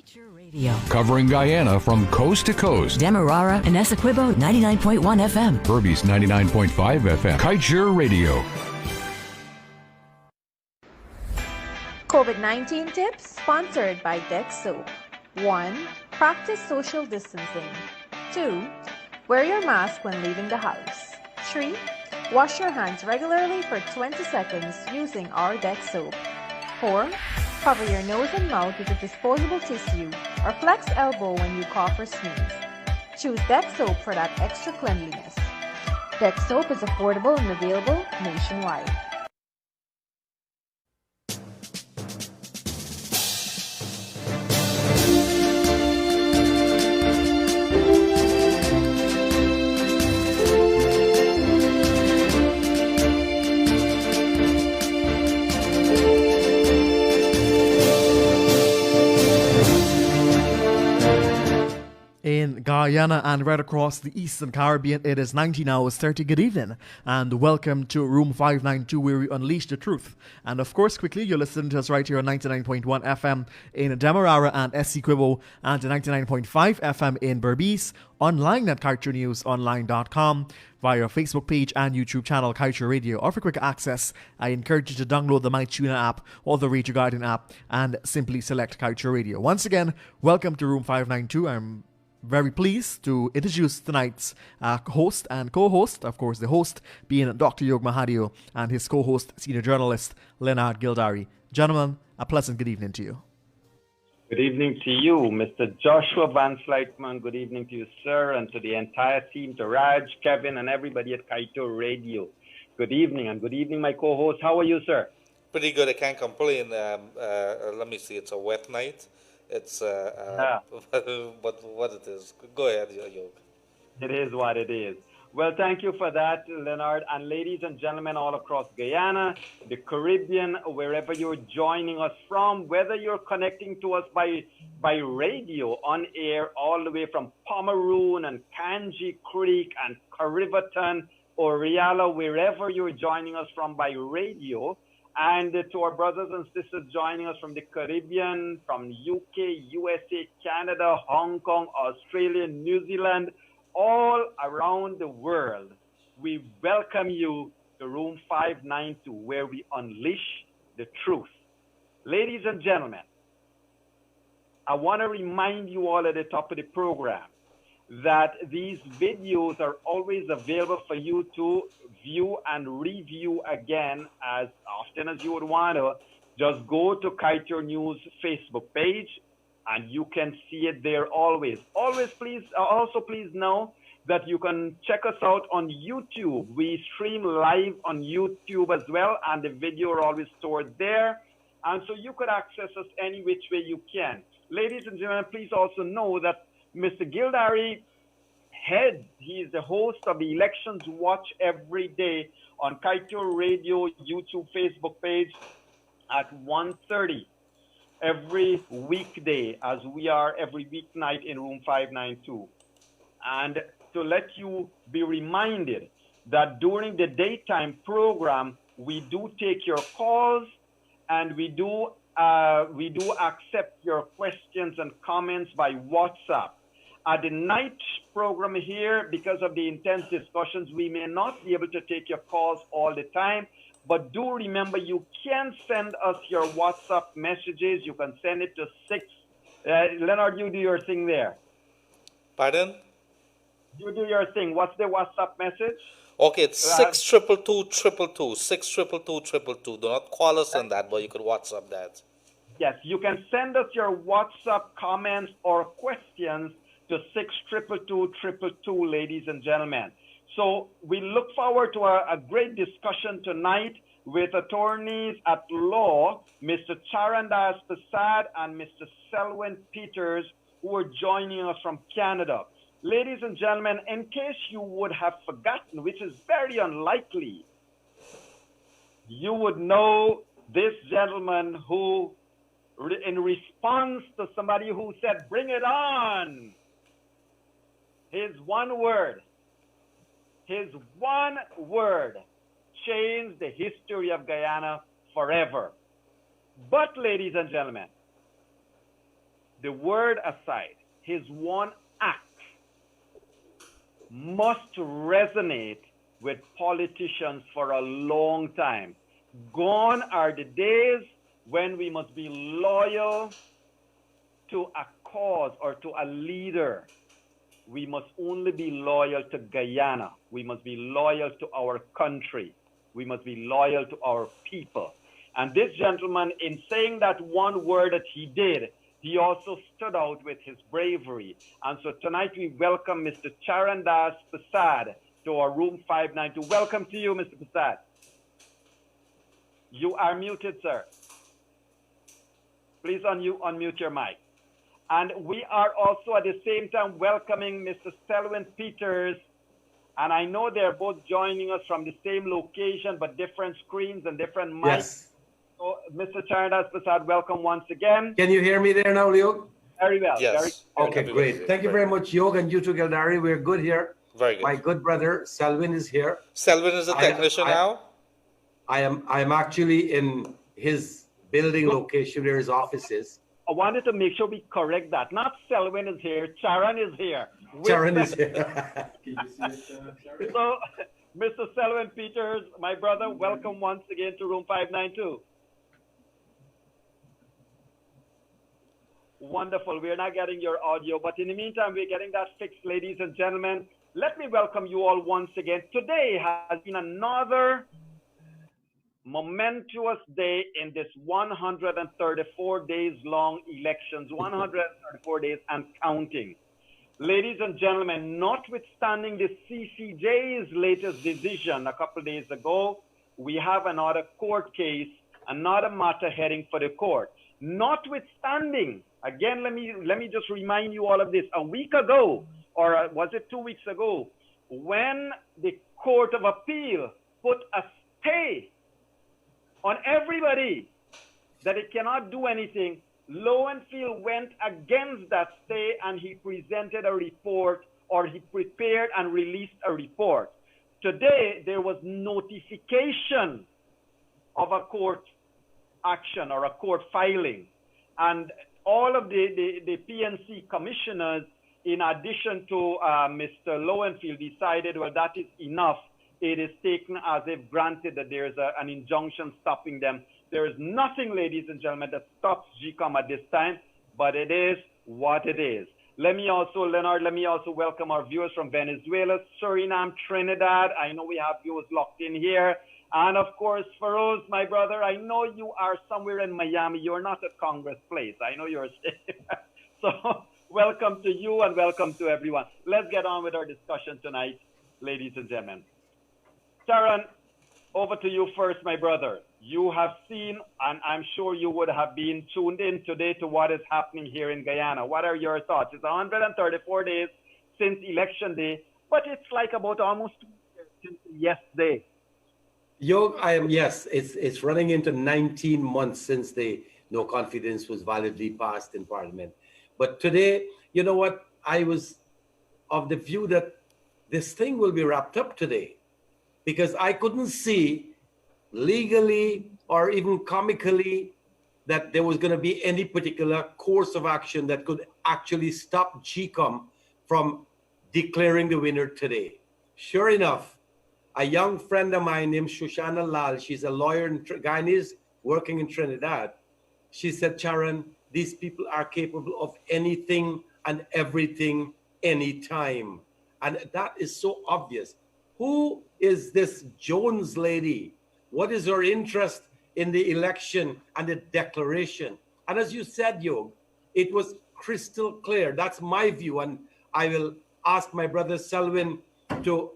Kaiser Radio. Covering Guyana from coast to coast. Demerara and Essequibo 99.1 FM. Berbice 99.5 FM. Kaiser Radio. COVID-19 tips sponsored by Dex Soap. 1. Practice social distancing. 2. Wear your mask when leaving the house. 3. Wash your hands regularly for 20 seconds using our Dex Soap. 4. Cover your nose and mouth with a disposable tissue or flex elbow when you cough or sneeze. Choose Dex Soap for that extra cleanliness. Dex Soap is affordable and available nationwide. In Guyana and right across the Eastern Caribbean, it is 19 hours 30. Good evening and welcome to Room 592 where we unleash the truth. And of course, quickly, you're listening to us right here on 99.1 FM in Demerara and Essequibo and 99.5 FM in Berbice, online at KaiserNewsOnline.com, via Facebook page and YouTube channel Kaiser Radio. Or for quick access, I encourage you to download the MyTuner app or the Radio Guardian app and simply select Kaiser Radio. Once again, welcome to Room 592. I'm very pleased to introduce tonight's host and co-host, of course the host being Dr. Yog Mahadeo and his co-host, senior journalist Leonard Gildarie. Gentlemen, a pleasant good evening to you. Good evening to you, Mr. Joshua Van Slytman. Good evening to you, sir, and to the entire team, to Raj, Kevin, and everybody at Kaiser Radio. Good evening, and good evening, my co-host. How are you, sir? Pretty good. I can't complain. Let me see. It's a wet night. It's but what it is. Go ahead, Yog. It is what it is. Well, thank you for that, Leonard. And ladies and gentlemen all across Guyana, the Caribbean, wherever you're joining us from, whether you're connecting to us by radio on air all the way from Pomeroon and Kanji Creek and Cariveton or Riala, wherever you're joining us from by radio, and to our brothers and sisters joining us from the Caribbean, from UK, USA, Canada, Hong Kong, Australia, New Zealand, all around the world, we welcome you to Room 592, where we unleash the truth. Ladies and gentlemen, I want to remind you all at the top of the program that these videos are always available for you to view and review again as often as you would want to. Just go to Kaiser News Facebook page and you can see it there always. Always please know that you can check us out on YouTube. We stream live on YouTube as well, and the video are always stored there. And so you could access us any which way you can. Ladies and gentlemen, please also know that Mr. Gildarie he's the host of the Elections Watch every day on Kaiser Radio YouTube Facebook page at 1:30 every weekday, as we are every weeknight in Room 592. And to let you be reminded that during the daytime program, we do take your calls and we do accept your questions and comments by WhatsApp. At the night program here, because of the intense discussions, we may not be able to take your calls all the time, but do remember you can send us your WhatsApp messages. You can send it to 6. Leonard, you do your thing there. Pardon? You do your thing. What's the WhatsApp message? Okay, it's 62222. 62222. Do not call us on that, but you could WhatsApp that. Yes, you can send us your WhatsApp comments or questions to 62222, ladies and gentlemen. So we look forward to a great discussion tonight with attorneys at law, Mr. Charrandass Persaud and Mr. Selwyn Pieters, who are joining us from Canada. Ladies and gentlemen, in case you would have forgotten, which is very unlikely, you would know this gentleman who, in response to somebody who said, "Bring it on," his one word changed the history of Guyana forever. But, ladies and gentlemen, the word aside, his one act must resonate with politicians for a long time. Gone are the days when we must be loyal to a cause or to a leader. We must only be loyal to Guyana. We must be loyal to our country. We must be loyal to our people. And this gentleman, in saying that one word that he did, he also stood out with his bravery. And so tonight we welcome Mr. Charrandass Persaud to our room 592. Welcome to you, Mr. Persaud. You are muted, sir. Please unmute your mic. And we are also at the same time welcoming Mr. Selwyn Pieters. And I know they're both joining us from the same location, but different screens and different mics. Yes. So, Mr. Charrandass Persaud, welcome once again. Can you hear me there now, Yog? Very well. Yes. Very Okay, great. Thank you very much, Yog, and you too, Gildarie. We're good here. Very good. My good brother, Selwyn, is here. Selwyn is a technician now? I am actually in his building location where his office is. I wanted to make sure we correct that. Not Selwyn is here, Charan is here. Charan is here. So, Mr. Selwyn Pieters, my brother, welcome once again to room 592. Wonderful. We're not getting your audio, but in the meantime, we're getting that fixed, ladies and gentlemen. Let me welcome you all once again. Today has been another momentous day in this 134 days long elections, 134 days and counting. Ladies and gentlemen, notwithstanding the CCJ's latest decision a couple of days ago, we have another court case, another matter heading for the court. Notwithstanding, again, let me just remind you all of this. A week ago, or was it 2 weeks ago, when the Court of Appeal put a stay on everybody that it cannot do anything, Lowenfield went against that stay and he presented a report, or he prepared and released a report. Today, there was notification of a court action or a court filing. And all of the PNC commissioners, in addition to Mr. Lowenfield, decided, well, that is enough. It is taken as if granted that there is an injunction stopping them. There is nothing, ladies and gentlemen, that stops GCOM at this time, but it is what it is. Leonard, let me also welcome our viewers from Venezuela, Suriname, Trinidad. I know we have viewers locked in here. And of course, Feroz, my brother, I know you are somewhere in Miami. You're not at Congress Place. I know you're staying. So welcome to you and welcome to everyone. Let's get on with our discussion tonight, ladies and gentlemen. Charan, over to you first, my brother. You have seen, and I'm sure you would have been tuned in today to what is happening here in Guyana. What are your thoughts? It's 134 days since election day, but it's like about almost 2 years since yesterday. Yog, yes, it's running into 19 months since the no confidence was validly passed in Parliament. But today, you know what? I was of the view that this thing will be wrapped up today, because I couldn't see legally or even comically that there was going to be any particular course of action that could actually stop GCOM from declaring the winner today. Sure enough, a young friend of mine named Shoshana Lal, she's a lawyer in Guyanese working in Trinidad. She said, Charan, these people are capable of anything and everything, anytime. And that is so obvious. Who is this Jones lady? What is her interest in the election and the declaration? And as you said, Yog, it was crystal clear. That's my view. And I will ask my brother Selwyn to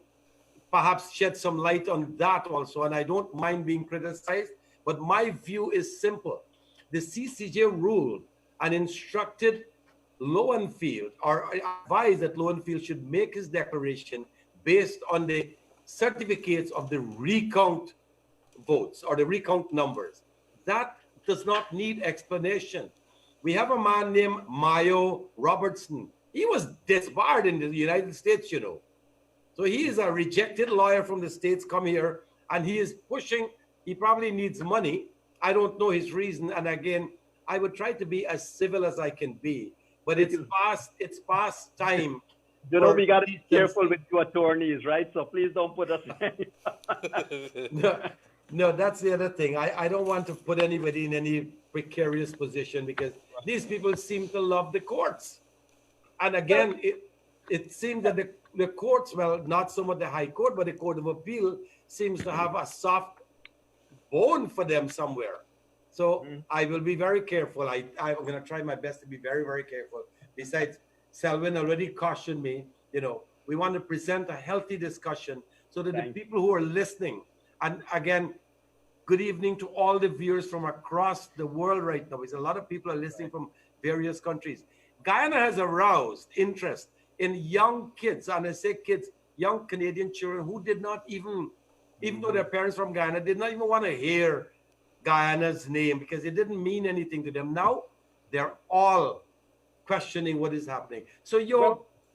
perhaps shed some light on that also. And I don't mind being criticized, but my view is simple. The CCJ ruled and instructed Lowenfield, or advised that Lowenfield should make his declaration based on the certificates of the recount votes or the recount numbers. That does not need explanation. We have a man named Mayo Robertson. He was disbarred in the United States, you know. So he is a rejected lawyer from the States, come here, and he is pushing. He probably needs money. I don't know his reason. And again, I would try to be as civil as I can be. but it's past time. You know, we got to be careful with you attorneys, right? So please don't put us No, that's the other thing. I don't want to put anybody in any precarious position because these people seem to love the courts. And again, it seems that the courts, well, not so much the High Court, but the Court of Appeal seems to have a soft bone for them somewhere. So I will be very careful. I'm going to try my best to be very, very careful. Besides, Selwyn already cautioned me, you know, we want to present a healthy discussion so that the people who are listening, and again, good evening to all the viewers from across the world right now. Because a lot of people are listening from various countries. Guyana has aroused interest in young kids, and I say kids, young Canadian children who did not even though their parents from Guyana, did not even want to hear Guyana's name because it didn't mean anything to them. Now they're all questioning what is happening. So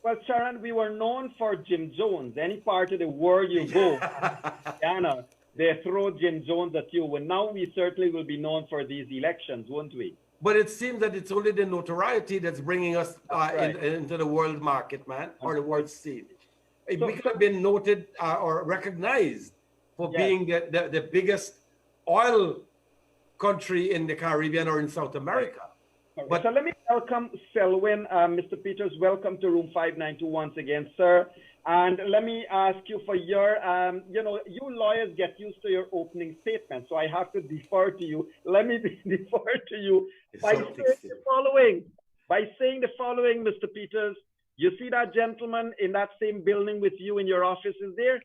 well, Sharon, we were known for Jim Jones. Any part of the world you go, Guyana, they throw Jim Jones at you. Well, now we certainly will be known for these elections, won't we? But it seems that it's only the notoriety that's bringing us into the world market, man, or the world scene. We could have been noted or recognized for being the biggest oil country in the Caribbean or in South America. Right. But so let me welcome Selwyn. Mr. Pieters, welcome to Room 592 once again, sir. And let me ask you for your, you know, you lawyers get used to your opening statement, so I have to defer to you. Let me defer to you by saying the following. By saying the following, Mr. Pieters, you see that gentleman in that same building with you in your office is there?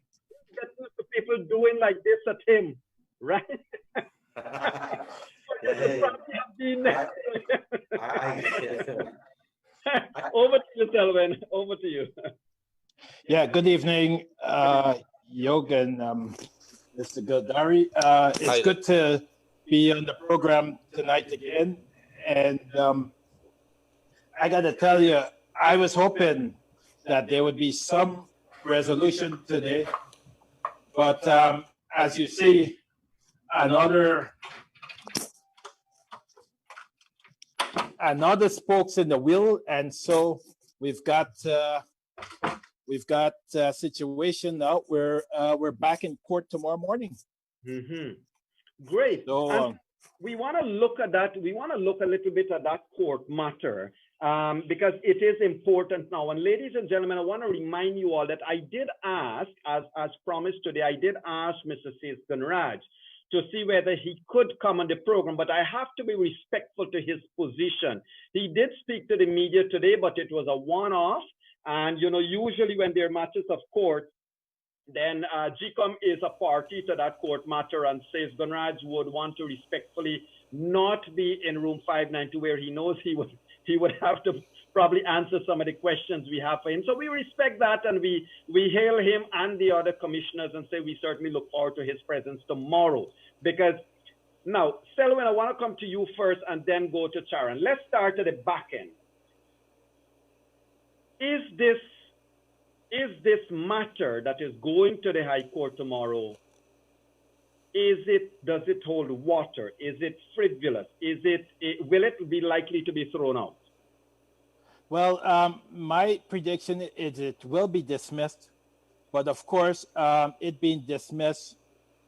Get used to people doing like this at him, right? Over to you, Selwyn. Over to you. Yeah, good evening, Yog and Mr. Gildarie. It's good to be on the program tonight again. And I got to tell you, I was hoping that there would be some resolution today. But as you see, another spokes in the wheel. And so we've got a situation now where we're back in court tomorrow morning. Great. So we want to look at that. We want to look a little bit at that court matter because it is important now. And ladies and gentlemen, I want to remind you all that I did ask, as promised today, I did ask Mr. Selwyn to see whether he could come on the program, but I have to be respectful to his position. He did speak to the media today, but it was a one-off. And, you know, usually when there are matters of court, then GCOM is a party to that court matter, and Selwyn would want to respectfully not be in room 592 where he knows he would have to probably answer some of the questions we have for him. So we respect that, and we hail him and the other commissioners and say we certainly look forward to his presence tomorrow. Because now, Selwyn, I want to come to you first and then go to Charan. Let's start at the back end. Is this matter that is going to the High Court tomorrow, does it hold water? Is it frivolous? Will it be likely to be thrown out? Well, my prediction is it will be dismissed, but of course, it being dismissed,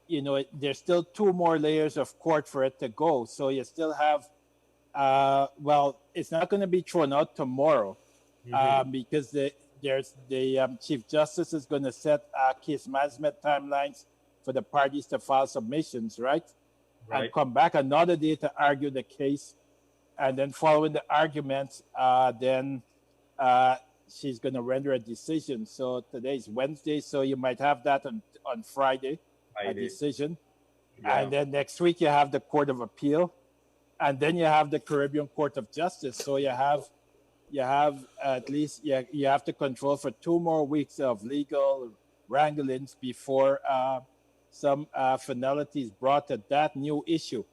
you know, there's still 2 more layers of court for it to go. So you still have, well, it's not going to be thrown out tomorrow because the Chief Justice is going to set case management timelines for the parties to file submissions, right? And come back another day to argue the case. And then following the arguments, then she's going to render a decision. So today's Wednesday, so you might have that on Friday, a decision. Yeah. And then next week you have the Court of Appeal, and then you have the Caribbean Court of Justice. So you have at least you have to control for 2 more weeks of legal wranglings before some finality is brought to that new issue.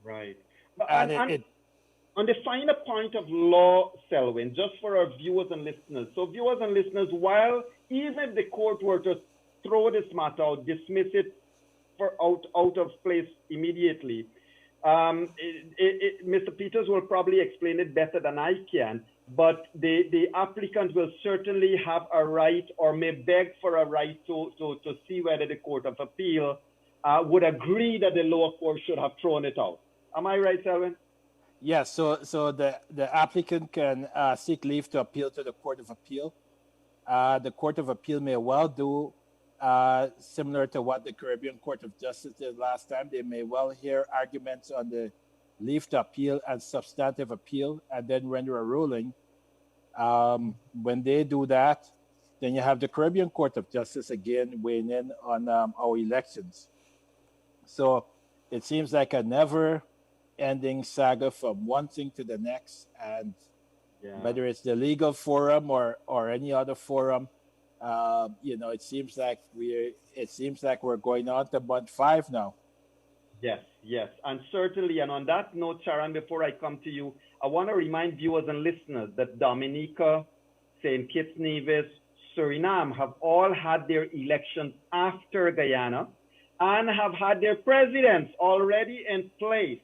Right. And on the finer point of law, Selwyn, just for our viewers and listeners. So viewers and listeners, while even if the court were to throw this matter out, dismiss it for out of place immediately, Mr. Pieters will probably explain it better than I can. but the applicant will certainly have a right or may beg for a right to see whether the Court of Appeal would agree that the lower court should have thrown it out. Am I right, Selwyn? Yes, so the applicant can seek leave to appeal to the Court of Appeal. The Court of Appeal may well do similar to what the Caribbean Court of Justice did last time. They may well hear arguments on the leave to appeal and substantive appeal and then render a ruling. When they do that, then you have the Caribbean Court of Justice again weighing in on our elections. So it seems like a never-ending saga from one thing to the next, and whether it's the legal forum or any other forum, it seems like we're going on to month 5 now. Yes, and certainly, and on that note, Sharon, before I come to you, I want to remind viewers and listeners that Dominica, St. Kitts Nevis, Suriname have all had their elections after Guyana and have had their presidents already in place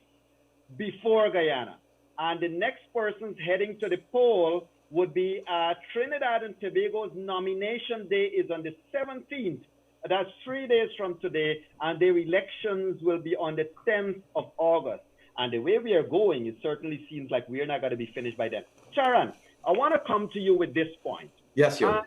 before Guyana. And the next persons heading to the poll would be Trinidad and Tobago's nomination day is on the 17th. That's 3 days from today, and their elections will be on the 10th of August. And the way we are going, it certainly seems like we're not going to be finished by then. Sharon, I want to come to you with this point. Yes, sir.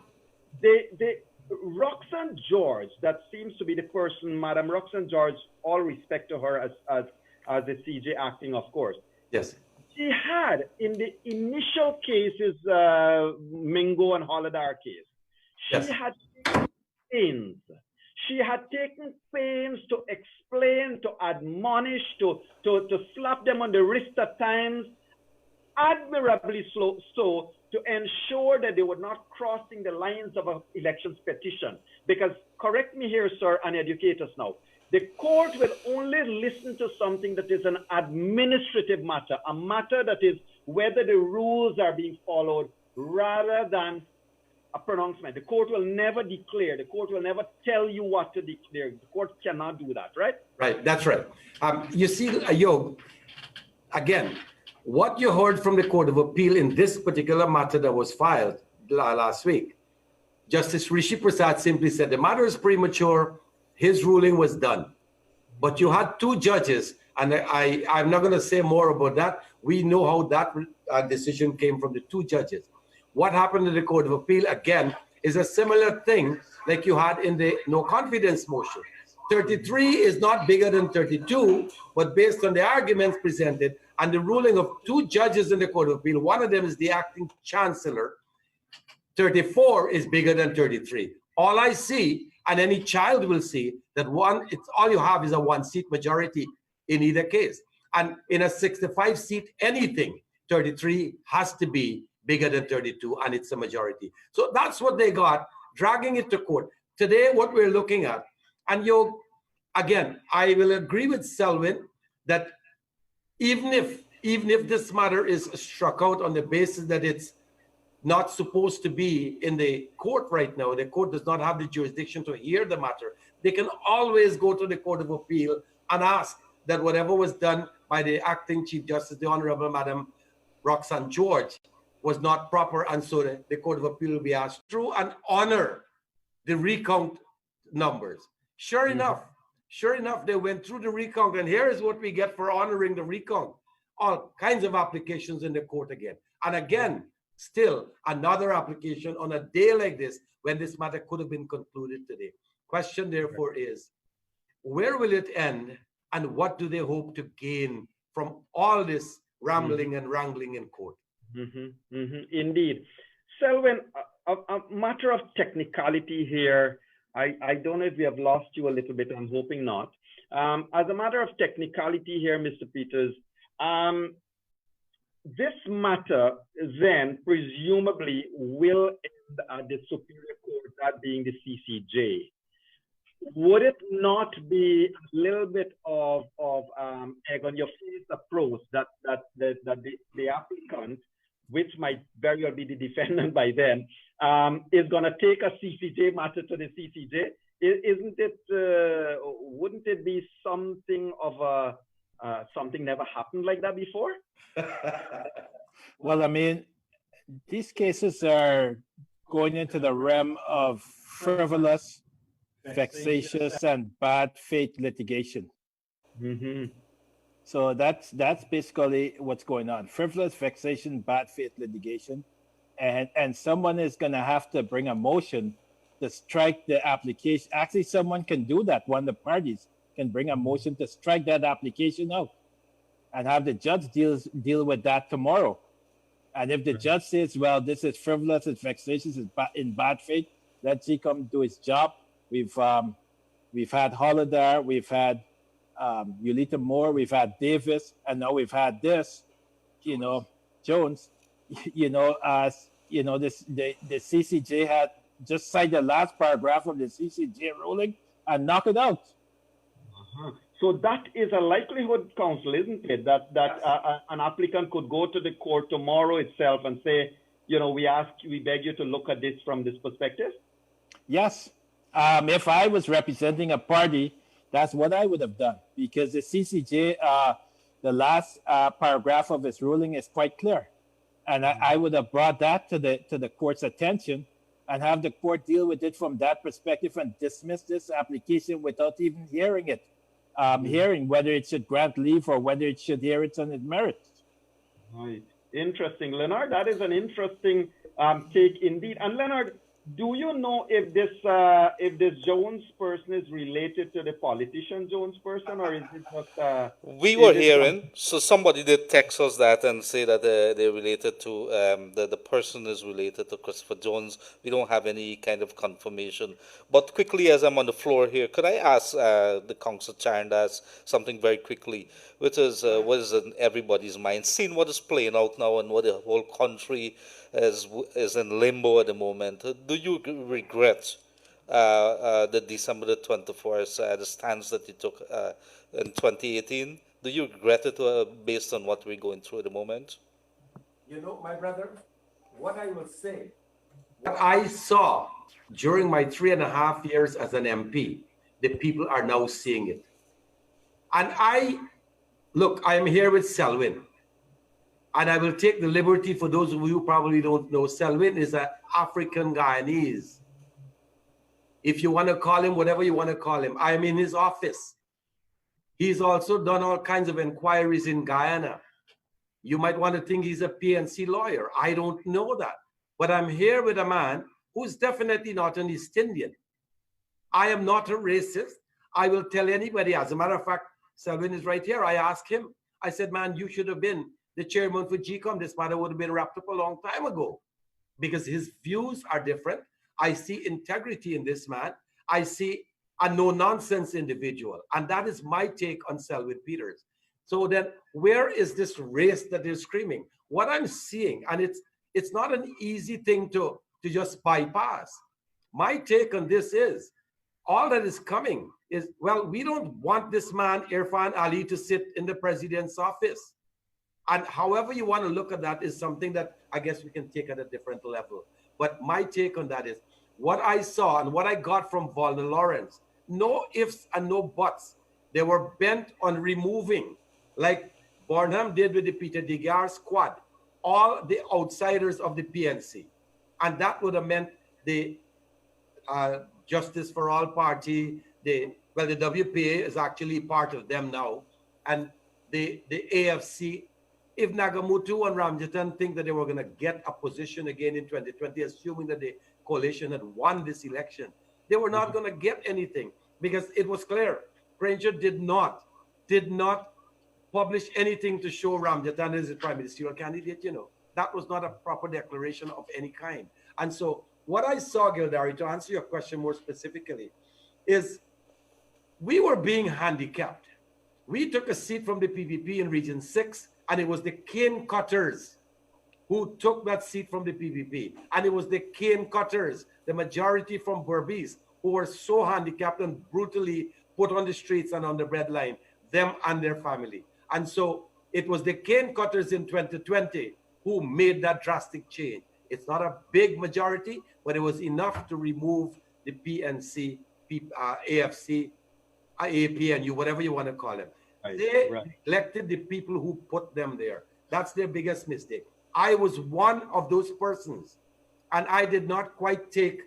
The Roxanne George, that seems to be the person, Madam Roxanne George, all respect to her as the CJ acting, of course. Yes. She had, in the initial cases, Mingo and Holidar case, she had taken pains. She had taken pains to explain, to admonish, to slap them on the wrist at times, admirably so to ensure that they were not crossing the lines of an elections petition. Because, correct me here, sir, and educate us now, the court will only listen to something that is an administrative matter, a matter that is whether the rules are being followed rather than a pronouncement. The court will never declare. The court will never tell you what to declare. The court cannot do that, right? Right, that's right. You see, Yog, again, what you heard from the Court of Appeal in this particular matter that was filed last week, Justice Rishi Persaud simply said the matter is premature. His ruling was done. But you had 2 judges, and I'm not going to say more about that. We know how that decision came from the 2 judges. What happened in the Court of Appeal, again, is a similar thing like you had in the no confidence motion. 33 is not bigger than 32, but based on the arguments presented and the ruling of 2 judges in the Court of Appeal, one of them is the acting chancellor, 34 is bigger than 33. All I see, and any child will see, that all you have is a 1-seat majority in either case. And in a 65-seat anything, 33 has to be bigger than 32, and it's a majority. So that's what they got, dragging it to court. Today, what we're looking at, and again, I will agree with Selwyn that even if this matter is struck out on the basis that it's not supposed to be in the court right now, the court does not have the jurisdiction to hear the matter, they can always go to the Court of Appeal and ask that whatever was done by the acting Chief Justice, the Honorable Madam Roxanne George, was not proper, and so the Court of Appeal will be asked through and honor the recount numbers. Sure enough, they went through the recount, and here is what we get for honoring the recount. All kinds of applications in the court again. And again, still another application on a day like this when this matter could have been concluded today. Question, therefore, is where will it end, and what do they hope to gain from all this rambling and wrangling in court? Indeed. Selwyn, a matter of technicality here. I don't know if we have lost you a little bit. I'm hoping not. As a matter of technicality here, Mr. Pieters, this matter then presumably will end at the Superior Court, that being the CCJ. Would it not be a little bit of egg on your face approach that the applicant, which might very well be the defendant by then, is going to take a CCJ matter to the CCJ? Isn't it? Wouldn't it be something of a something never happened like that before? Well, I mean, these cases are going into the realm of frivolous, vexatious, and bad faith litigation. Mm-hmm. So that's basically what's going on. Frivolous, vexation, bad faith litigation. And someone is going to have to bring a motion to strike the application. Actually, someone can do that. One of the parties can bring a motion to strike that application out and have the judge deal with that tomorrow. And if the judge says, well, this is frivolous, it's vexatious, it's in bad faith, let G come do his job. We've had Holliday, we've had Yulita Moore, we've had Davis, and now we've had this, Jones. The CCJ had just cite the last paragraph of the CCJ ruling and knock it out. Uh-huh. So that is a likelihood, counsel, isn't it? That an applicant could go to the court tomorrow itself and say, we beg you to look at this from this perspective? Yes. If I was representing a party, that's what I would have done, because the CCJ, the last paragraph of its ruling is quite clear. And I would have brought that to the court's attention and have the court deal with it from that perspective and dismiss this application without even hearing it. Hearing whether it should grant leave or whether it should hear it on its merits. Right. Interesting, Leonard. That is an interesting take indeed. And Leonard, do you know if this Jones person is related to the politician Jones person, or is it just? We were hearing, so somebody did text us that and say that they're related to the person is related to Christopher Jones. We don't have any kind of confirmation. But quickly, as I'm on the floor here, could I ask the Council Charrandass something very quickly, which is what is in everybody's mind, seeing what is playing out now and what the whole country is in limbo at the moment. Do you regret the December the 24th, the stance that you took in 2018? Do you regret it based on what we're going through at the moment? My brother, what I will say, what I saw during my 3.5 years as an MP, the people are now seeing it. And I am here with Selwyn. And I will take the liberty, for those of you who probably don't know, Selwyn is an African Guyanese. If you want to call him whatever you want to call him, I am in his office. He's also done all kinds of inquiries in Guyana. You might want to think he's a PNC lawyer. I don't know that. But I'm here with a man who's definitely not an East Indian. I am not a racist. I will tell anybody. As a matter of fact, Selwyn is right here. I asked him, I said, man, you should have been the chairman for GCOM. This matter would have been wrapped up a long time ago, because his views are different. I see integrity in this man. I see a no-nonsense individual. And that is my take on Selwyn Pieters. So then where is this race that they're screaming? What I'm seeing, and it's not an easy thing to just bypass. My take on this is, all that is coming is, well, we don't want this man, Irfan Ali, to sit in the president's office. And however you want to look at that is something that I guess we can take at a different level. But my take on that is, what I saw and what I got from Volner Lawrence, no ifs and no buts. They were bent on removing, like Barnum did with the Peter Degar squad, all the outsiders of the PNC. And that would have meant the Justice for All Party, the WPA is actually part of them now, and the AFC. If Nagamutu and Ramjatan think that they were going to get a position again in 2020, assuming that the coalition had won this election, they were not going to get anything, because it was clear. Granger did not publish anything to show Ramjatan as a prime ministerial candidate. That was not a proper declaration of any kind. And so what I saw, Gildarie, to answer your question more specifically, is we were being handicapped. We took a seat from the PPP in Region 6, and it was the cane cutters who took that seat from the PPP. And it was the cane cutters, the majority from Berbice, who were so handicapped and brutally put on the streets and on the breadline, them and their family. And so it was the cane cutters in 2020 who made that drastic change. It's not a big majority, but it was enough to remove the PNC, AFC, APNU, whatever you want to call them. They elected the people who put them there. That's their biggest mistake. I was one of those persons, and I did not quite take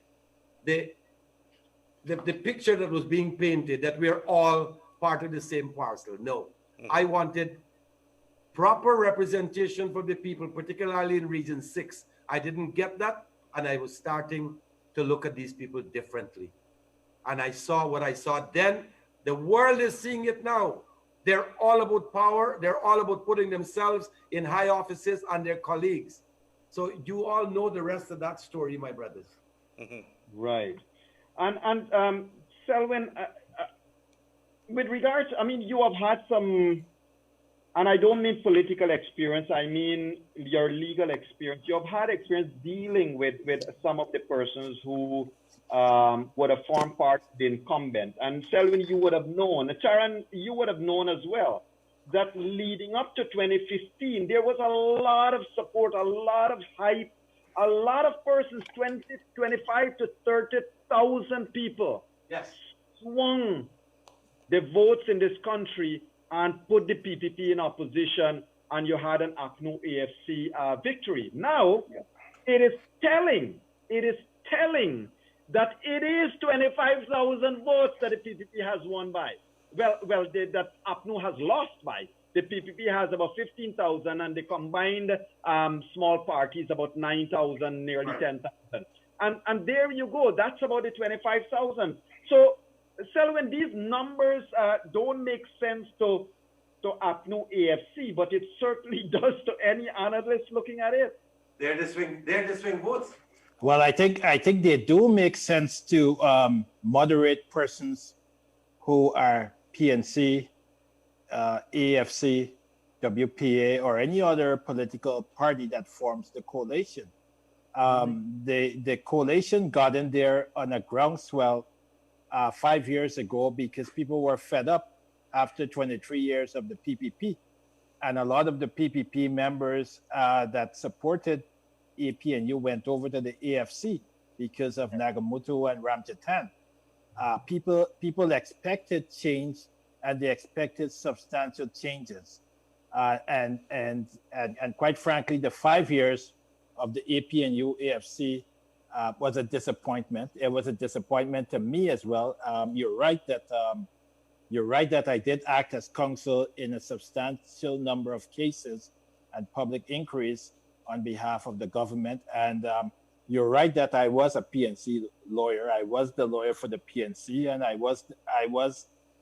the picture that was being painted, that we're all part of the same parcel. No, I wanted proper representation for the people, particularly in Region 6. I didn't get that, and I was starting to look at these people differently. And I saw what I saw then. The world is seeing it now. They're all about power. They're all about putting themselves in high offices and their colleagues. So you all know the rest of that story, my brothers. Right. And Selwyn, with regards, I mean, you have had some, and I don't mean political experience, I mean your legal experience. You have had experience dealing with some of the persons who would have formed part of the incumbent. And Selwyn, you would have known, Charan, you would have known as well, that leading up to 2015, there was a lot of support, a lot of hype, a lot of persons, 25 to 30,000 people, swung the votes in this country and put the PPP in opposition, and you had an APNU AFC victory. Now, it is telling that it is 25,000 votes that the PPP has won by. That APNU has lost by. The PPP has about 15,000, and the combined small parties about 9,000, nearly 10,000. And there you go. That's about the 25,000. So, Selwyn, these numbers don't make sense to APNU AFC, but it certainly does to any analyst looking at it. They're the swing votes. Well, I think they do make sense to moderate persons who are PNC, AFC, WPA, or any other political party that forms the coalition. The coalition got in there on a groundswell 5 years ago because people were fed up after 23 years of the PPP. And a lot of the PPP members that supported APNU went over to the AFC because of Nagamutu and Ramjatan. People expected change, and they expected substantial changes. And quite frankly, the 5 years of the APNU AFC was a disappointment. It was a disappointment to me as well. You're right that I did act as counsel in a substantial number of cases and public inquiries on behalf of the government. And you're right that I was a PNC lawyer. I was the lawyer for the PNC, and I was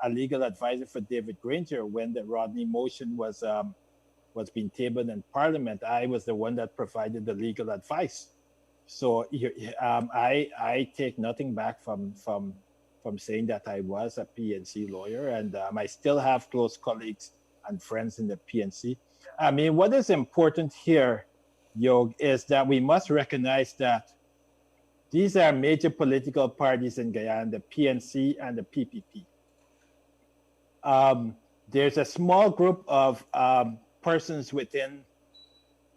a legal advisor for David Granger when the Rodney motion was being tabled in Parliament. I was the one that provided the legal advice. So I take nothing back from saying that I was a PNC lawyer, and I still have close colleagues and friends in the PNC. I mean, what is important here, Yog, is that we must recognize that these are major political parties in Guyana, the PNC and the PPP. There's a small group of persons within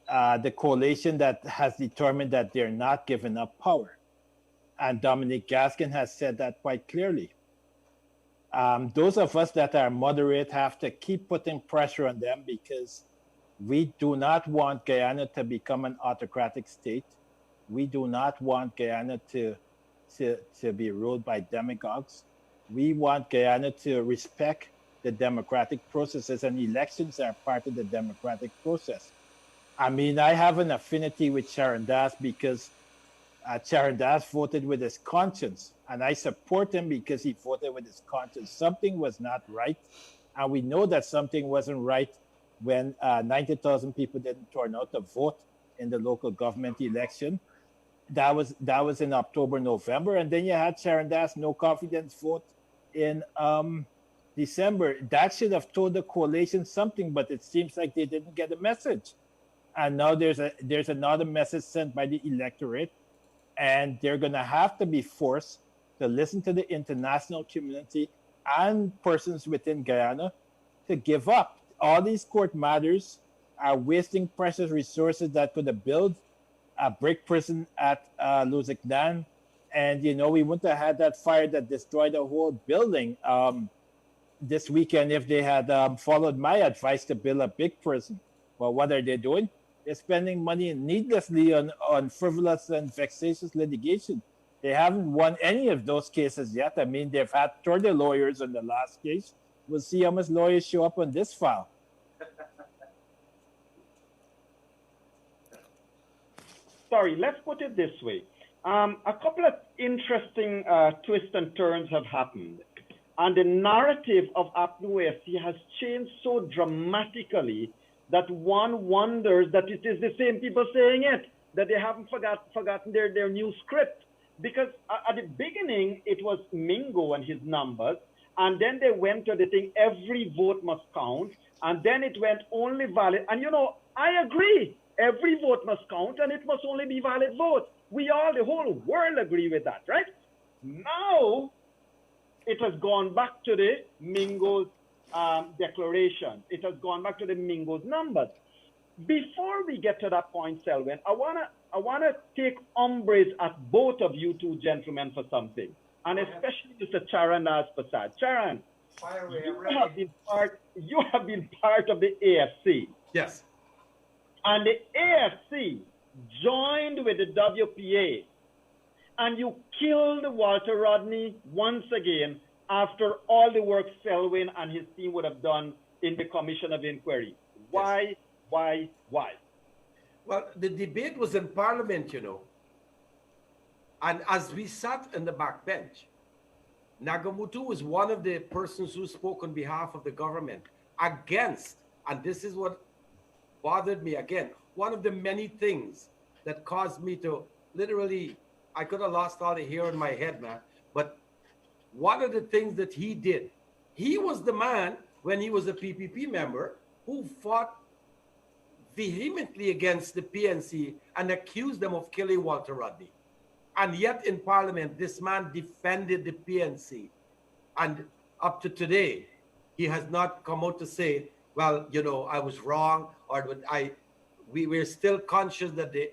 the coalition that has determined that they're not giving up power. And Dominic Gaskin has said that quite clearly. Those of us that are moderate have to keep putting pressure on them because we do not want Guyana to become an autocratic state. We do not want Guyana to be ruled by demagogues. We want Guyana to respect the democratic processes, and elections are part of the democratic process. I mean, I have an affinity with Charrandass because Charrandass voted with his conscience, and I support him because he voted with his conscience. Something was not right, and we know that something wasn't right when 90,000 people didn't turn out to vote in the local government election. That was in October, November, and then you had Charrandass no confidence vote in December. That should have told the coalition something, but it seems like they didn't get a message. And now there's another message sent by the electorate, and they're going to have to be forced to listen to the international community and persons within Guyana to give up. All these court matters are wasting precious resources that could have built a brick prison at Luziknan. And, you know, we wouldn't have had that fire that destroyed the whole building this weekend if they had followed my advice to build a big prison. Well, what are they doing? is spending money needlessly on frivolous and vexatious litigation. They haven't won any of those cases yet. I mean, they've had 30 lawyers on the last case. We'll see how much lawyers show up on this file. Sorry, let's put it this way. A couple of interesting twists and turns have happened. And the narrative of APNU-AFC has changed so dramatically that one wonders that it is the same people saying it, that they haven't forgotten their new script. Because at the beginning, it was Mingo and his numbers, and then they went to the thing, every vote must count, and then it went only valid. And you know, I agree, every vote must count, and it must only be valid vote. We all, the whole world agree with that, right? Now, it has gone back to the Mingo's declaration. It has gone back to the Mingo's numbers. Before we get to that point, Selwyn, I wanna take umbrage at both of you two gentlemen for something, and especially Mr. Charrandass Persaud. Charan, you have been part of the AFC. Yes. And the AFC joined with the WPA, and you killed Walter Rodney once again after all the work Selwyn and his team would have done in the Commission of Inquiry. Why? Why? Well, the debate was in Parliament, you know. And as we sat in the back bench, Nagamutu was one of the persons who spoke on behalf of the government against, and this is what bothered me again, one of the many things that caused me to literally, I could have lost all the hair in my head, man. But one of the things that he did, he was the man, when he was a PPP member, who fought vehemently against the PNC and accused them of killing Walter Rodney. And yet in Parliament, this man defended the PNC. And up to today, he has not come out to say, well, you know, I was wrong, or we're still conscious that the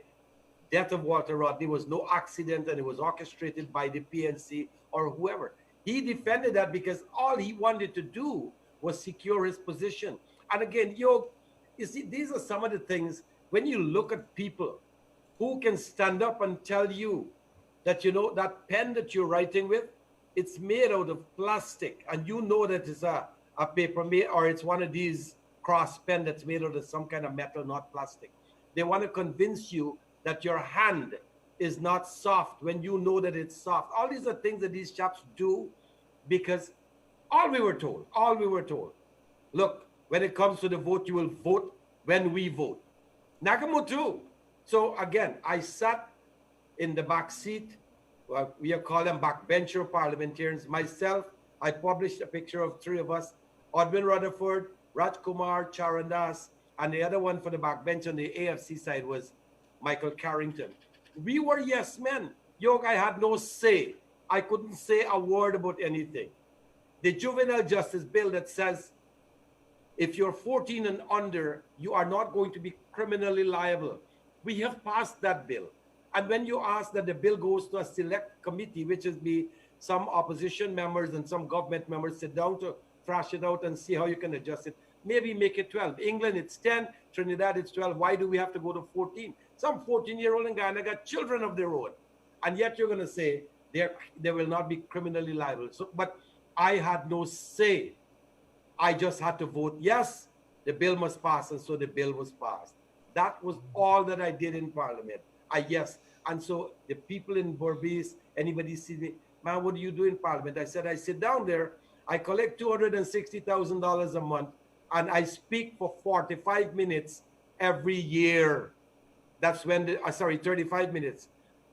death of Walter Rodney was no accident and it was orchestrated by the PNC or whoever. He defended that because all he wanted to do was secure his position. And again, Yog, you see, these are some of the things, when you look at people who can stand up and tell you that, you know, that pen that you're writing with, it's made out of plastic, and you know that it's a paper made, or it's one of these cross pen that's made out of some kind of metal, not plastic. They want to convince you that your hand is not soft when you know that it's soft. All these are things that these chaps do because all we were told, look, when it comes to the vote, you will vote when we vote. Nagamutu. So again, I sat in the back seat. Well, we are calling them backbencher parliamentarians. Myself, I published a picture of three of us, Odwin Rutherford, Rajkumar, Charrandass, and the other one for the backbench on the AFC side was Michael Carrington. We were yes men. Yog, I had no say. I couldn't say a word about anything. The juvenile justice bill that says if you're 14 and under, you are not going to be criminally liable. We have passed that bill. And when you ask that the bill goes to a select committee, which is some opposition members and some government members sit down to thrash it out and see how you can adjust it, maybe make it 12. England, it's 10. Trinidad, it's 12. Why do we have to go to 14? Some 14-year-old in Guyana got children of their own. And yet you're going to say they will not be criminally liable. So, but I had no say. I just had to vote yes, the bill must pass, and so the bill was passed. That was all that I did in Parliament. Yes. And so the people in Berbice, anybody see me, man, what do you do in Parliament? I said, I sit down there, I collect $260,000 a month, and I speak for 45 minutes every year. That's when 35 minutes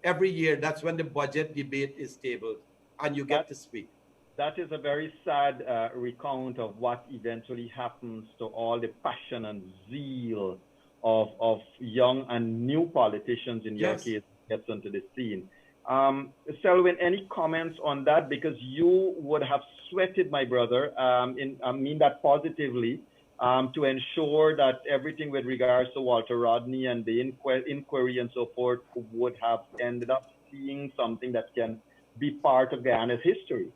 every year. That's when the budget debate is tabled, and you get to speak. That is a very sad recount of what eventually happens to all the passion and zeal of young and new politicians, in your case, gets onto the scene. Selwyn, any comments on that? Because you would have sweated, my brother, I mean that positively, to ensure that everything with regards to Walter Rodney and the inquiry and so forth would have ended up seeing something that can be part of Guyana's history.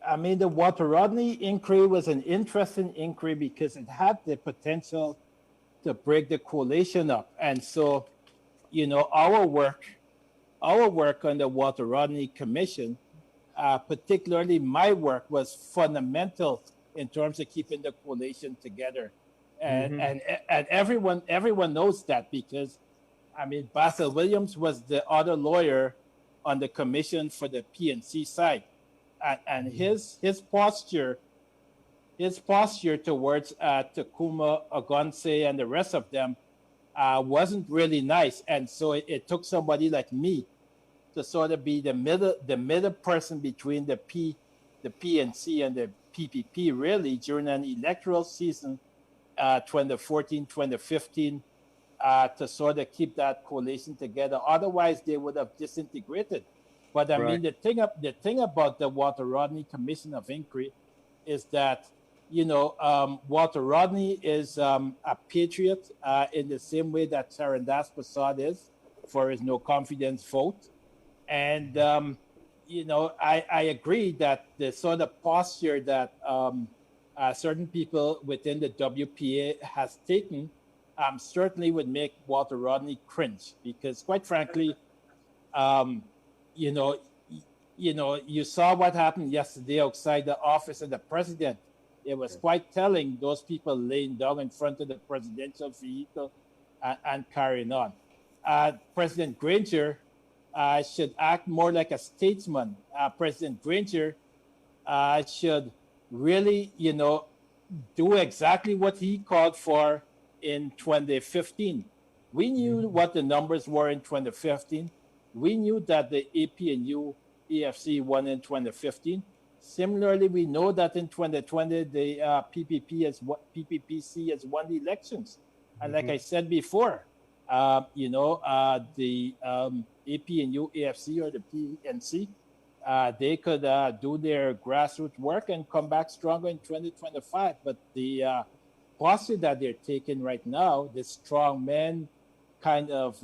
I mean, the Walter Rodney inquiry was an interesting inquiry because it had the potential to break the coalition up. And so, you know, our work on the Walter Rodney Commission, particularly my work, was fundamental in terms of keeping the coalition together. And everyone knows that, because I mean, Basil Williams was the other lawyer on the commission for the PNC side, and his posture towards Takuma Ogonse and the rest of them wasn't really nice. And so it took somebody like me to sort of be the middle person between the PNC and the PPP, really, during an electoral season, 2014, 2015, to sort of keep that coalition together. Otherwise, they would have disintegrated. But I mean, the thing about the Walter Rodney Commission of Inquiry is that, you know, Walter Rodney is a patriot in the same way that Charrandass Persaud is for his no confidence vote. And, you know, I agree that the sort of posture that certain people within the WPA has taken certainly would make Walter Rodney cringe, because quite frankly, you know, you saw what happened yesterday outside the office of the president. It was quite telling, those people laying down in front of the presidential vehicle and carrying on. President Granger should act more like a statesman. President Granger should really, you know, do exactly what he called for in 2015. We knew what the numbers were in 2015. We knew that the APNU EFC won in 2015. Similarly, we know that in 2020, the PPPC has won the elections. And like I said before, you know, the APNU AFC or the PNC, they could do their grassroots work and come back stronger in 2025. But the posture that they're taking right now, this strong man kind of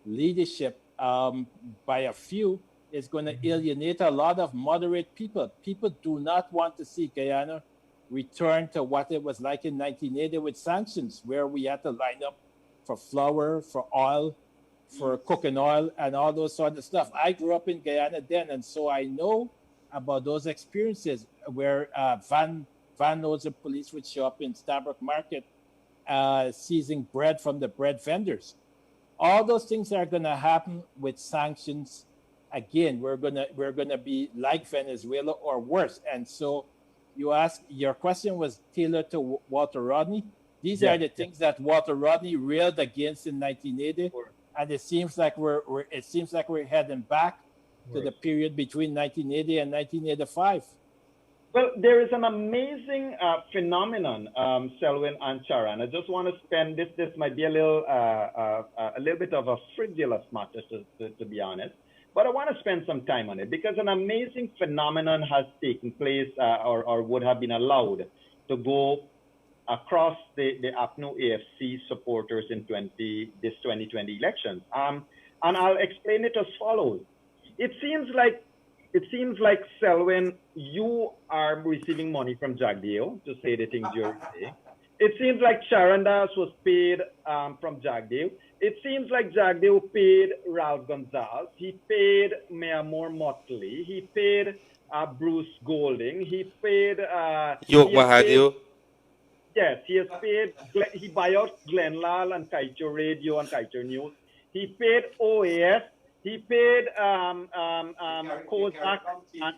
leadership by a few, is going to alienate a lot of moderate people. People do not want to see Guyana return to what it was like in 1980 with sanctions, where we had to line up for flour, for oil, for cooking oil, and all those sort of stuff. I grew up in Guyana then, and so I know about those experiences where van loads of police would show up in Stabroek Market, seizing bread from the bread vendors. All those things are going to happen with sanctions. Again, we're gonna be like Venezuela or worse. And so, your question was tailored to Walter Rodney. These are the things that Walter Rodney railed against in 1980, and it seems like we're heading back to the period between 1980 and 1985. Well, there is an amazing phenomenon, Selwyn and Charan. I just want to spend this. This might be a little bit of a frivolous matter, to be honest. But I want to spend some time on it because an amazing phenomenon has taken place or would have been allowed to go across the APNU AFC supporters in 2020 elections. And I'll explain it as follows. It seems like Selwyn, you are receiving money from Jagdeo to say the things you're saying. It seems like Charrandass was paid from Jagdeo. It seems like Jagdeo paid Ralph Gonzalez. He paid Mayor Motley. He paid Bruce Golding. He paid Yog Mahadeo. Yes, he has paid. He buy out Glenlal and Kaiser Radio and Kaiser News. He paid OAS. He paid Kozak and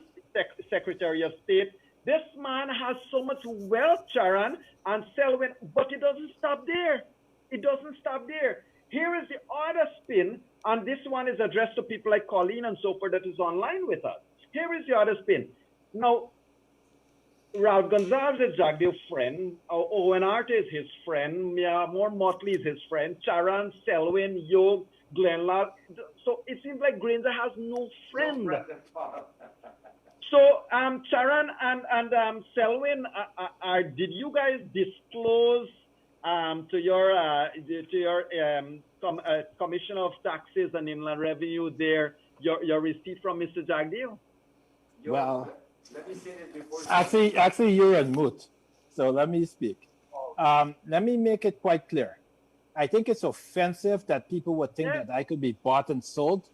Secretary of State. This man has so much wealth, Charan and Selwyn, but it doesn't stop there. It doesn't stop there. Here is the other spin, and this one is addressed to people like Colleen and so forth that is online with us. Here is the other spin. Now, Ralph Gonzalez is Jagdeo's friend. Owen Arte is his friend. More Motley is his friend. Charan, Selwyn, Yog, Glenlal. So it seems like Granger has no friend. So, Charan and Selwyn, did you guys disclose to your Commissioner of Taxes and Inland Revenue there your receipt from Mr. Jagdeo? Well, let me say this before. Actually, you're on mute, so let me speak. Let me make it quite clear. I think it's offensive that people would think that I could be bought and sold.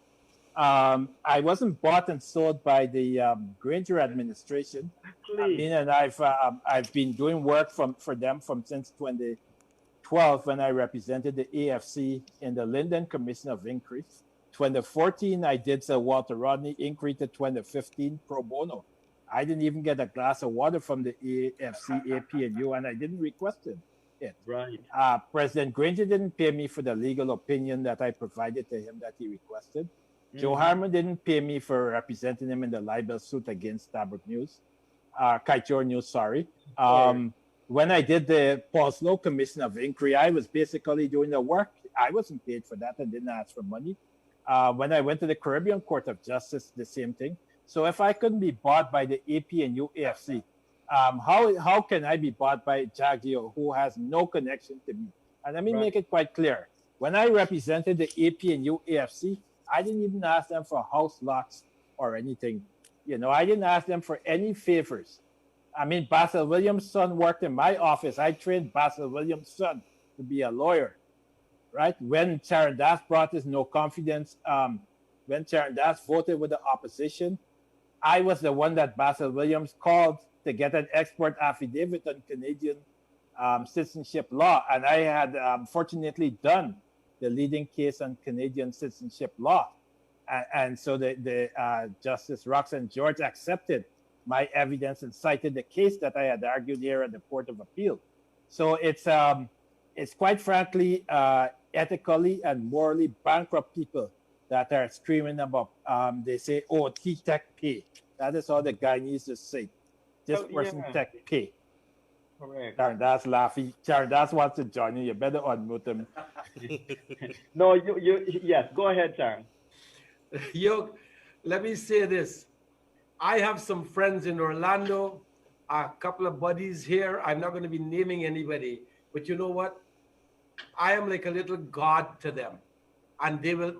I wasn't bought and sold by the Granger administration. I mean, and I've been doing work for them since 2012 when I represented the AFC in the Linden Commission of Inquiry. 2014, I did the Walter Rodney inquiry to 2015 pro bono. I didn't even get a glass of water from the AFC, APNU, and I didn't request it. Right. President Granger didn't pay me for the legal opinion that I provided to him that he requested. Joe Harmon didn't pay me for representing him in the libel suit against Kite News, sorry. When I did the Oslo Commission of Inquiry, I was basically doing the work. I wasn't paid for that and didn't ask for money. When I went to the Caribbean Court of Justice, the same thing. So if I couldn't be bought by the APNU AFC, how can I be bought by Jagdeo, who has no connection to me? And let me make it quite clear. When I represented the APNU AFC, I didn't even ask them for house lots or anything. You know, I didn't ask them for any favors. I mean, Basil Williams' son worked in my office. I trained Basil Williams' son to be a lawyer, right? When Charrandass brought his no confidence, when Charrandass voted with the opposition, I was the one that Basil Williams called to get an expert affidavit on Canadian citizenship law. And I had fortunately done the leading case on Canadian citizenship law. And so the Justice Roxanne George accepted my evidence and cited the case that I had argued here at the Court of Appeal. So it's quite frankly ethically and morally bankrupt people that are screaming about, they say, oh, T-Tech pay. That is how the Guyanese say. This person tech pay. Correct. Charrandass laughing. Charrandass wants to join you. You better unmute him. No, yes, go ahead, Sharon. Yog, let me say this. I have some friends in Orlando, a couple of buddies here. I'm not going to be naming anybody, but you know what? I am like a little god to them. And they will,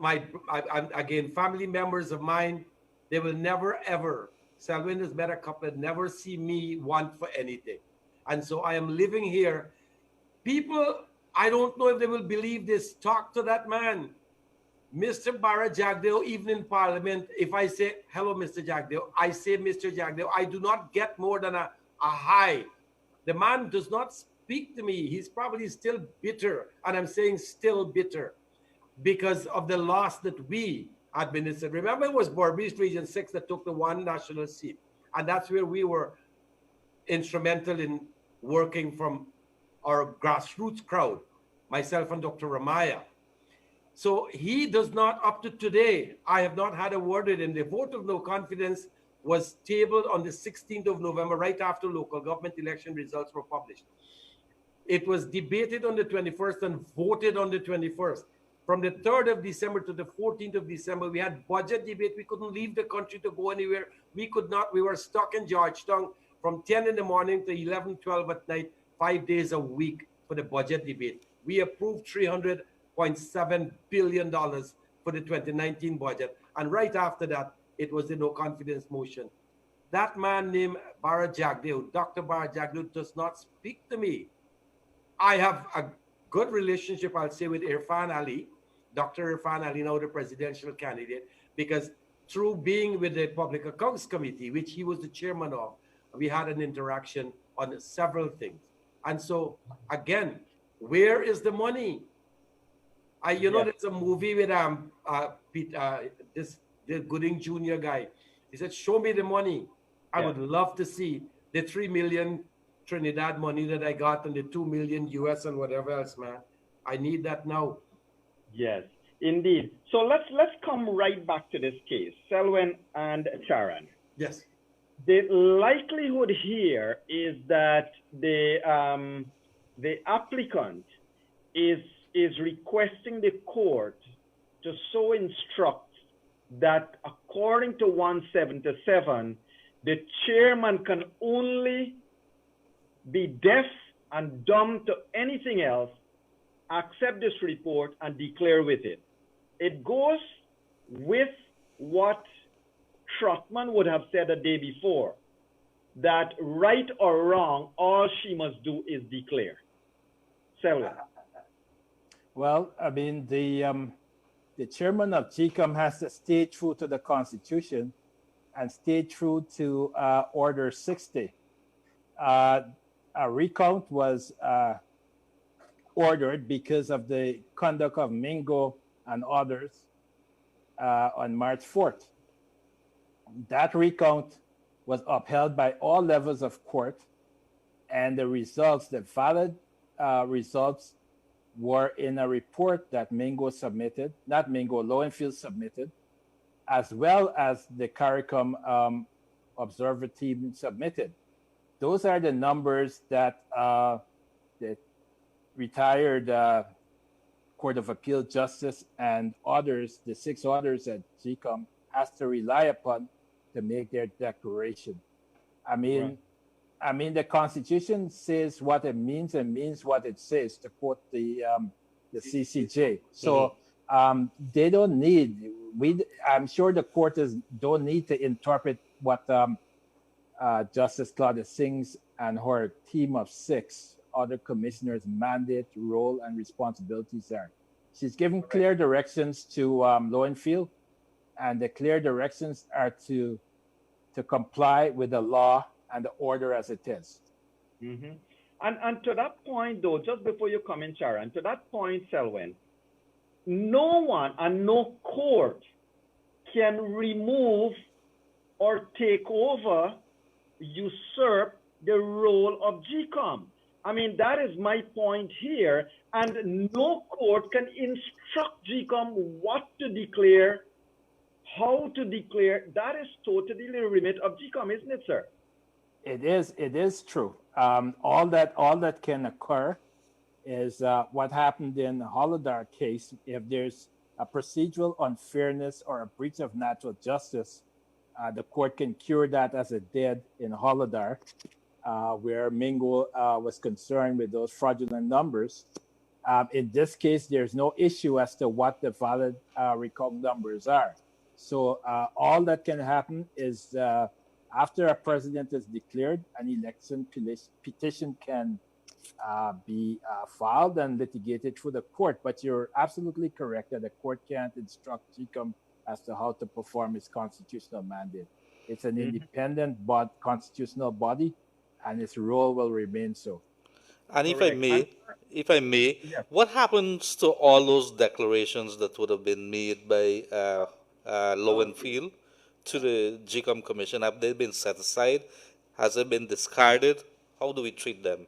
again, family members of mine, they will never, ever, Selwyn has met a couple, never see me want for anything. And so I am living here. People, I don't know if they will believe this. Talk to that man. Mr. Bara Jagdeo, even in Parliament, if I say, hello, Mr. Jagdeo, I say, Mr. Jagdeo, I do not get more than a hi. The man does not speak to me. He's probably still bitter. And I'm saying still bitter because of the loss that we administered. Remember, it was Barrister Region 6 that took the one national seat. And that's where we were instrumental in working from our grassroots crowd, myself and Dr. Ramaya. So he does not, up to today, I have not had a word with him. The vote of no confidence was tabled on the 16th of November, right after local government election results were published. It was debated on the 21st and voted on the 21st. From the 3rd of December to the 14th of December, we had budget debate. We couldn't leave the country to go anywhere. We could not. We were stuck in Georgetown from 10 in the morning to 11, 12 at night, 5 days a week for the budget debate. We approved $300.7 billion for the 2019 budget. And right after that, it was the no confidence motion. That man named Bara Jagdeo, Dr. Bara Jagdeo, does not speak to me. I have a good relationship, I'll say, with Irfan Ali, Dr. Irfan Ali, now the presidential candidate, because through being with the Public Accounts Committee, which he was the chairman of, we had an interaction on several things. And so, again, where is the money? You know, there's a movie with this Gooding Jr. guy. He said, show me the money. I would love to see the 3 million Trinidad money that I got and the 2 million US and whatever else, man. I need that now. Yes, indeed. So let's come right back to this case, Selwyn and Charan. Yes. The likelihood here is that the applicant is requesting the court to so instruct that according to 177, the chairman can only be deaf and dumb to anything else, accept this report and declare with it. It goes with what Trotman would have said a day before, that right or wrong, all she must do is declare. Selwyn. Well, I mean, the chairman of GCOM has to stay true to the Constitution and stay true to Order 60. A recount was ordered because of the conduct of Mingo and others on March 4th. That recount was upheld by all levels of court, and the results, the valid results, were in a report that Mingo submitted, not Mingo, Lowenfield submitted, as well as the CARICOM observer team submitted. Those are the numbers that the retired Court of Appeal Justice and others, the 6 others at GCOM, has to rely upon to make their declaration. I mean, Right. I mean, the Constitution says what it means and means what it says, to quote the CCJ. So they don't need, I'm sure the court don't need to interpret what Justice Claudia Singh's and her team of 6 other commissioners' mandate, role, and responsibilities are. She's given clear directions to Lowenfield, and the clear directions are to comply with the law and the order as it is. Mm-hmm. And to that point, though, just before you come in, Sharon, to that point, Selwyn, no one and no court can remove or take over, usurp the role of GCOM. I mean, that is my point here. And no court can instruct GCOM what to declare, how to declare. That is totally the remit of GCOM, isn't it, sir? It is true. All that can occur is what happened in the Holodar case. If there's a procedural unfairness or a breach of natural justice, the court can cure that as it did in Holodar, where Mingo was concerned with those fraudulent numbers. In this case, there's no issue as to what the valid recount numbers are. So all that can happen is after a president is declared, an election petition can be filed and litigated through the court. But you're absolutely correct that the court can't instruct GCOM as to how to perform its constitutional mandate. It's an independent constitutional body, and its role will remain so. And Correct. if I may, what happens to all those declarations that would have been made by Lowenfield to the GCOM Commission? Have they been set aside? Has it been discarded? How do we treat them?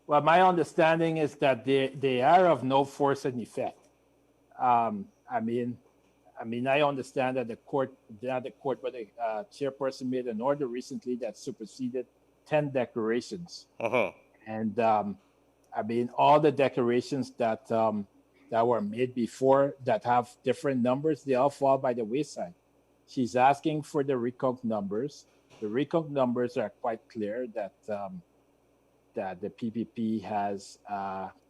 Well, my understanding is that they are of no force and effect. I mean, I understand that the court, but the chairperson made an order recently that superseded 10 declarations. And I mean, all the declarations that were made before that have different numbers, they all fall by the wayside. She's asking for the recount numbers. The recount numbers are quite clear that that the PPP has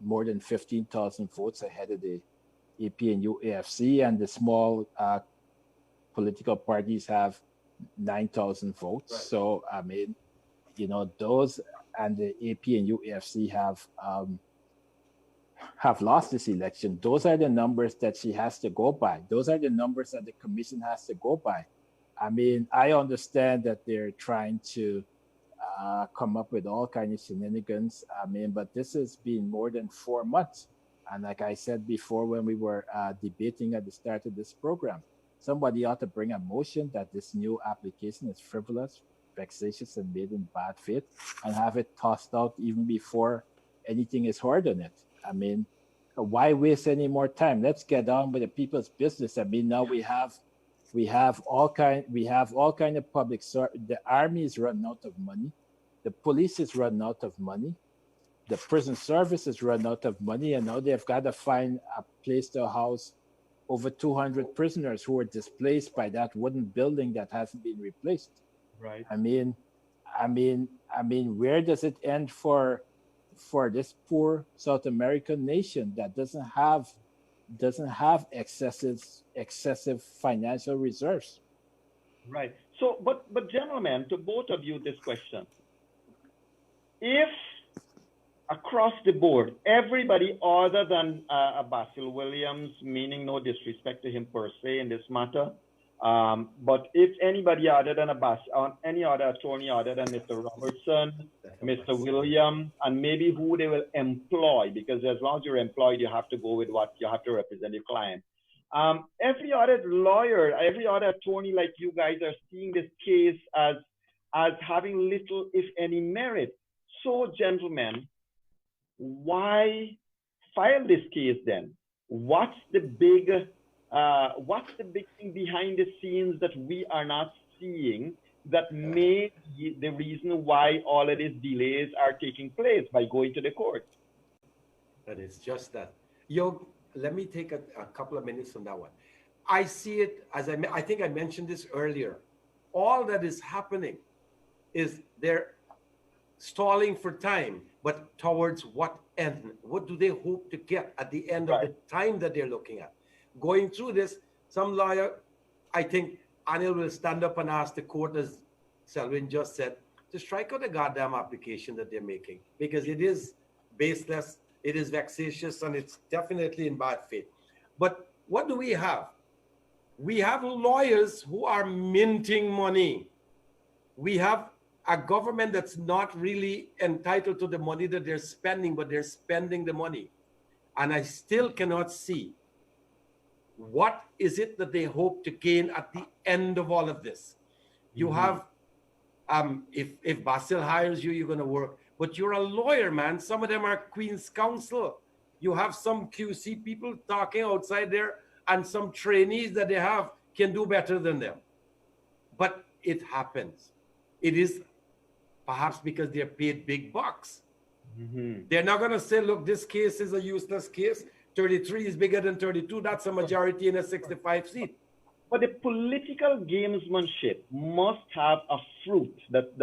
more than 15,000 votes ahead of the APNU AFC, and the small political parties have 9,000 votes. Right. So, I mean, you know, those and the APNU AFC have lost this election. Those are the numbers that she has to go by. Those are the numbers that the commission has to go by. I mean, I understand that they're trying to come up with all kinds of shenanigans. I mean, but this has been more than 4 months. And like I said before, when we were debating at the start of this program, somebody ought to bring a motion that this new application is frivolous, vexatious, and made in bad faith, and have it tossed out even before anything is heard on it. I mean, why waste any more time? Let's get on with the people's business. I mean, now we have all kind of public service. The army is running out of money. The police is running out of money. The prison service is running out of money, and now they've got to find a place to house over 200 prisoners who were displaced by that wooden building that hasn't been replaced. Right. I mean, where does it end for this poor South American nation that doesn't have excessive financial reserves? Right. So, but gentlemen, to both of you, this question: if a across the board, everybody other than Basil Williams, meaning no disrespect to him per se in this matter, but if anybody other than any other attorney other than Mr. Robertson, Mr. Williams, and maybe who they will employ, because as long as you're employed, you have to go with what you have to represent your client. Every other lawyer, every other attorney like you guys are seeing this case as having little, if any, merit. So, gentlemen, why file this case then? What's the big thing behind the scenes that we are not seeing that may be the reason why all of these delays are taking place by going to the court? And it's just that. Yog, let me take a couple of minutes on that one. I see it as I think I mentioned this earlier. All that is happening is they're stalling for time, but towards what end? What do they hope to get at the end of the time that they're looking at? Going through this, some lawyer, I think Anil will stand up and ask the court, as Selwyn just said, to strike out the goddamn application that they're making, because it is baseless, it is vexatious, and it's definitely in bad faith. But what do we have? We have lawyers who are minting money. We have a government that's not really entitled to the money that they're spending, but they're spending the money. And I still cannot see what is it that they hope to gain at the end of all of this. You have, if Basil hires you, you're going to work. But you're a lawyer, man. Some of them are Queen's Counsel. You have some QC people talking outside there, and some trainees that they have can do better than them. But it happens. It is perhaps because they're paid big bucks. They're not going to say, look, this case is a useless case. 33 is bigger than 32. That's a majority in a 65 seat. But the political gamesmanship must have a fruit that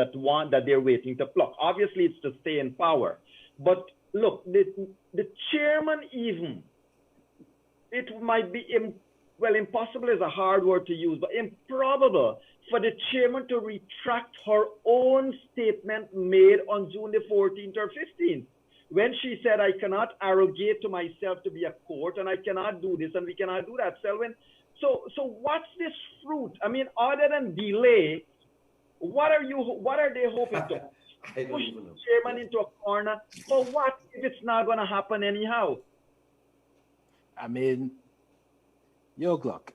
they're waiting to pluck. Obviously, it's to stay in power. But look, the chairman even, it might be, impossible is a hard word to use, but improbable for the chairman to retract her own statement made on June the 14th or 15th, when she said, I cannot arrogate to myself to be a court, and I cannot do this, and we cannot do that, Selwyn. So what's this fruit? I mean, other than delay, what are they hoping to? Push the chairman into a corner for what if it's not going to happen anyhow? I mean, look,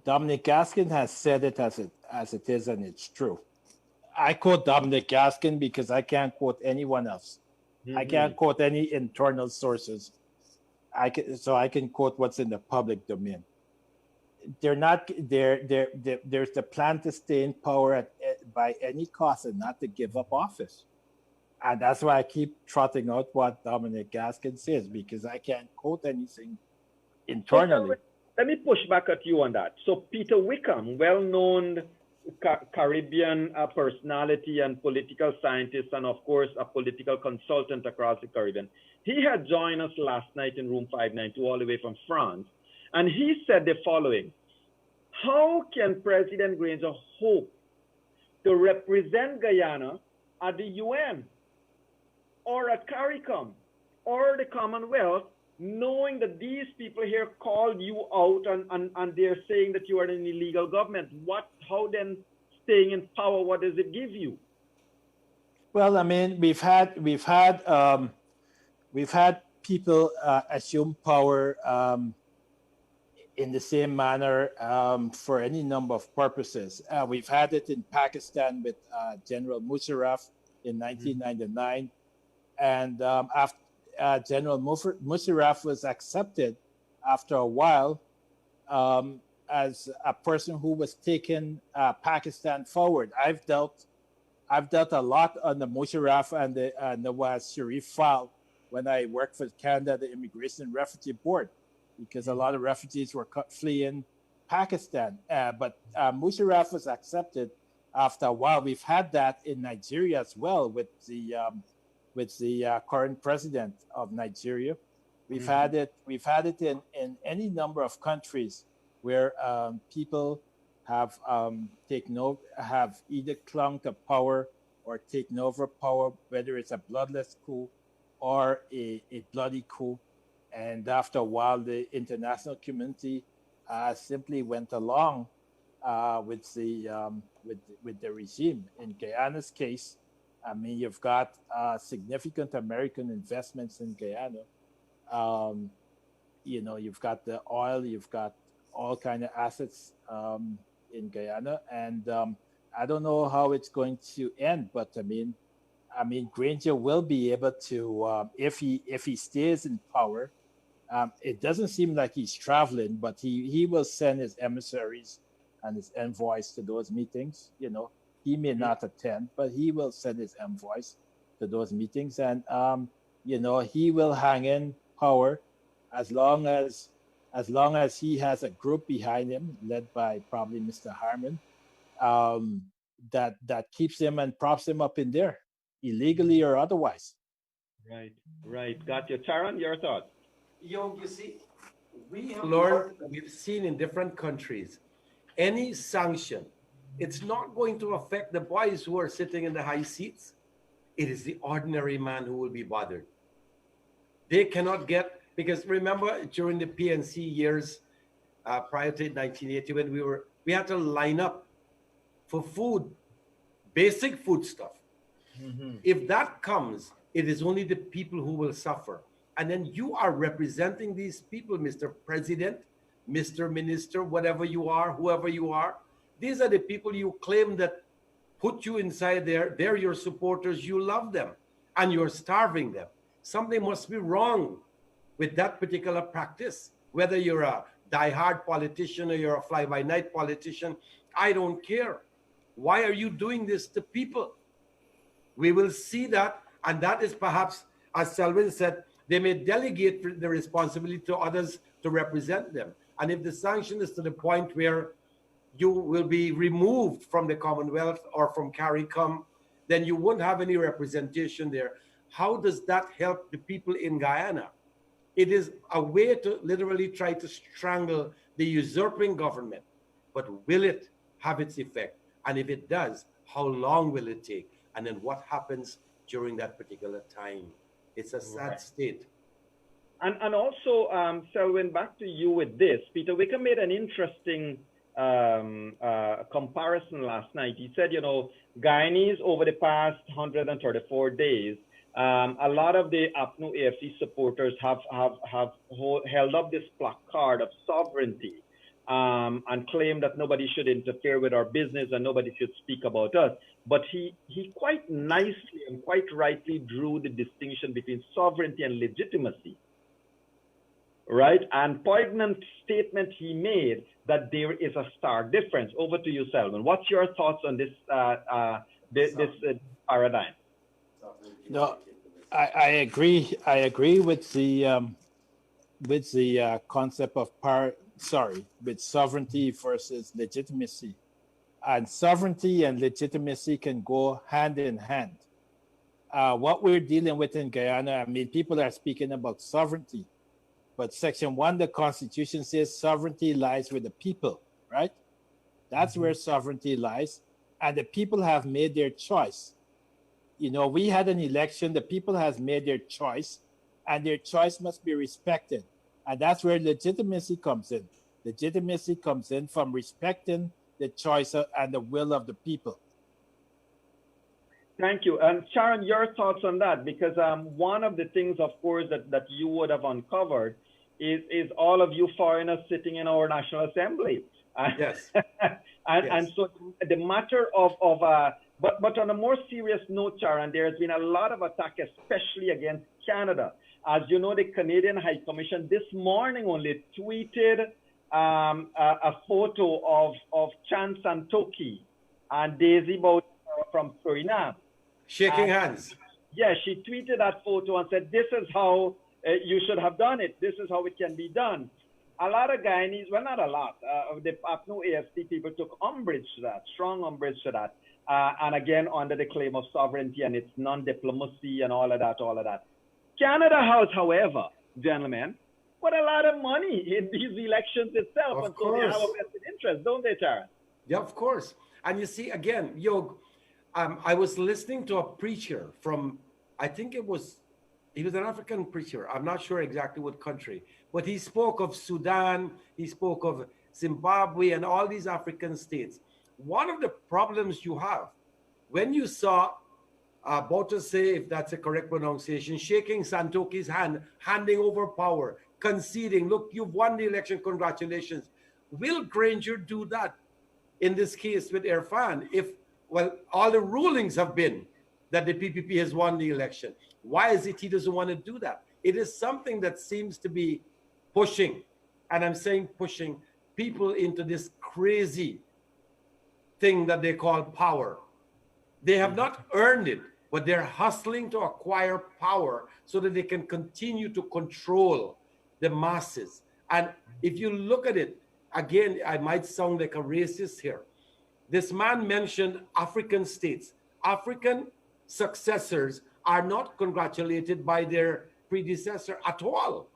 Dominic Gaskin has said it as it is, and it's true. I quote Dominic Gaskin because I can't quote anyone else. I can't quote any internal sources. I can quote what's in the public domain. There's the plan to stay in power by any cost and not to give up office. And that's why I keep trotting out what Dominic Gaskin says, because I can't quote anything internally. So, let me push back at you on that. So Peter Wickham, well-known Caribbean personality and political scientist, and of course a political consultant across the Caribbean, he had joined us last night in room 592 all the way from France, and he said the following: how can President Granger hope to represent Guyana at the UN or at CARICOM or the Commonwealth, knowing that these people here called you out and they're saying that you are an illegal government? How then staying in power, what does it give you? Well, I mean, we've had people assume power in the same manner for any number of purposes. We've had it in Pakistan with General Musharraf in 1999, and after General Musharraf was accepted after a while as a person who was taking Pakistan forward. I've dealt a lot on the Musharraf and the Nawaz Sharif file when I worked for Canada, the Immigration and Refugee Board, because a lot of refugees were fleeing Pakistan. But Musharraf was accepted after a while. We've had that in Nigeria as well with the current president of Nigeria. We've had it in any number of countries where people have have either clung to power or taking over power, whether it's a bloodless coup or a bloody coup. And after a while, the international community simply went along with the regime. In Guyana's case, I mean, you've got significant American investments in Guyana. You've got the oil, you've got all kind of assets in Guyana, and I don't know how it's going to end. But I mean, Granger will be able to, if he stays in power. It doesn't seem like he's traveling, but he will send his emissaries and his envoys to those meetings. He may not attend, but he will send his envoys to those meetings, and he will hang in power as long as he has a group behind him, led by probably Mr. Harman, that keeps him and props him up in there, illegally or otherwise. Right. Got you. Charan, your thoughts? Yog, you see, we have learned, we've seen in different countries, any sanction, it's not going to affect the boys who are sitting in the high seats. It is the ordinary man who will be bothered. They cannot get, because remember during the PNC years prior to 1980, when we had to line up for food, basic food stuff. If that comes, it is only the people who will suffer. And then you are representing these people, Mr. President, Mr. Minister, whatever you are, whoever you are. These are the people you claim that put you inside there. They're your supporters. You love them and you're starving them. Something must be wrong with that particular practice. Whether you're a diehard politician or you're a fly-by-night politician, I don't care. Why are you doing this to people? We will see that, and that is perhaps, as Selwyn said, they may delegate the responsibility to others to represent them. And if the sanction is to the point where you will be removed from the Commonwealth or from CARICOM, then you won't have any representation there. How does that help the people in Guyana? It is a way to literally try to strangle the usurping government. But will it have its effect? And if it does, how long will it take? And then what happens during that particular time? It's a sad state. And also, Selwyn, back to you with this. Peter Wickham made an interesting comparison last night. He said, Guyanese over the past 134 days, a lot of the APNU AFC supporters have held up this placard of sovereignty and claimed that nobody should interfere with our business and nobody should speak about us. But he quite nicely and quite rightly drew the distinction between sovereignty and legitimacy. Right? And poignant statement he made that there is a stark difference. Over to you, Selwyn. What's your thoughts on this paradigm? No, I agree. I agree with the concept of with sovereignty versus legitimacy. And sovereignty and legitimacy can go hand in hand. What we're dealing with in Guyana, I mean, people are speaking about sovereignty, but Section 1, the Constitution says sovereignty lies with the people, right? That's where sovereignty lies. And the people have made their choice. We had an election, the people has made their choice, and their choice must be respected. And that's where legitimacy comes in. Legitimacy comes in from respecting the choice and the will of the people. Thank you. And Sharon, your thoughts on that? Because one of the things, of course, that you would have uncovered is all of you foreigners sitting in our National Assembly. Yes. And so the matter of but on a more serious note, Sharon, there has been a lot of attack, especially against Canada. As you know, the Canadian High Commission this morning only tweeted a photo of Chan Santoki and Daisy Bout from Suriname. Shaking hands. Yeah, she tweeted that photo and said, this is how you should have done it. This is how it can be done. A lot of Guyanese, well, not a lot, the APNU AFC people took umbrage to that, strong umbrage to that. And again, under the claim of sovereignty and its non-diplomacy and all of that. Canada has, however, gentlemen, put a lot of money in these elections itself. And so they have a vested interest, don't they, Tara? Yeah, of course. And you see, again, Yog, I was listening to a preacher from, I think he was an African preacher. I'm not sure exactly what country, but he spoke of Sudan, he spoke of Zimbabwe and all these African states. One of the problems you have when you saw about to say, if that's a correct pronunciation, shaking Santoki's hand, handing over power, conceding, look, you've won the election, congratulations. Will Granger do that in this case with Irfan? If, well, all the rulings have been that the PPP has won the election. Why is it he doesn't want to do that? It is something that seems to be pushing, and I'm saying pushing, people into this crazy thing that they call power. They have not earned it, but they're hustling to acquire power so that they can continue to control the masses. And if you look at it, again, I might sound like a racist here. This man mentioned African states. African successors are not congratulated by their predecessor at all.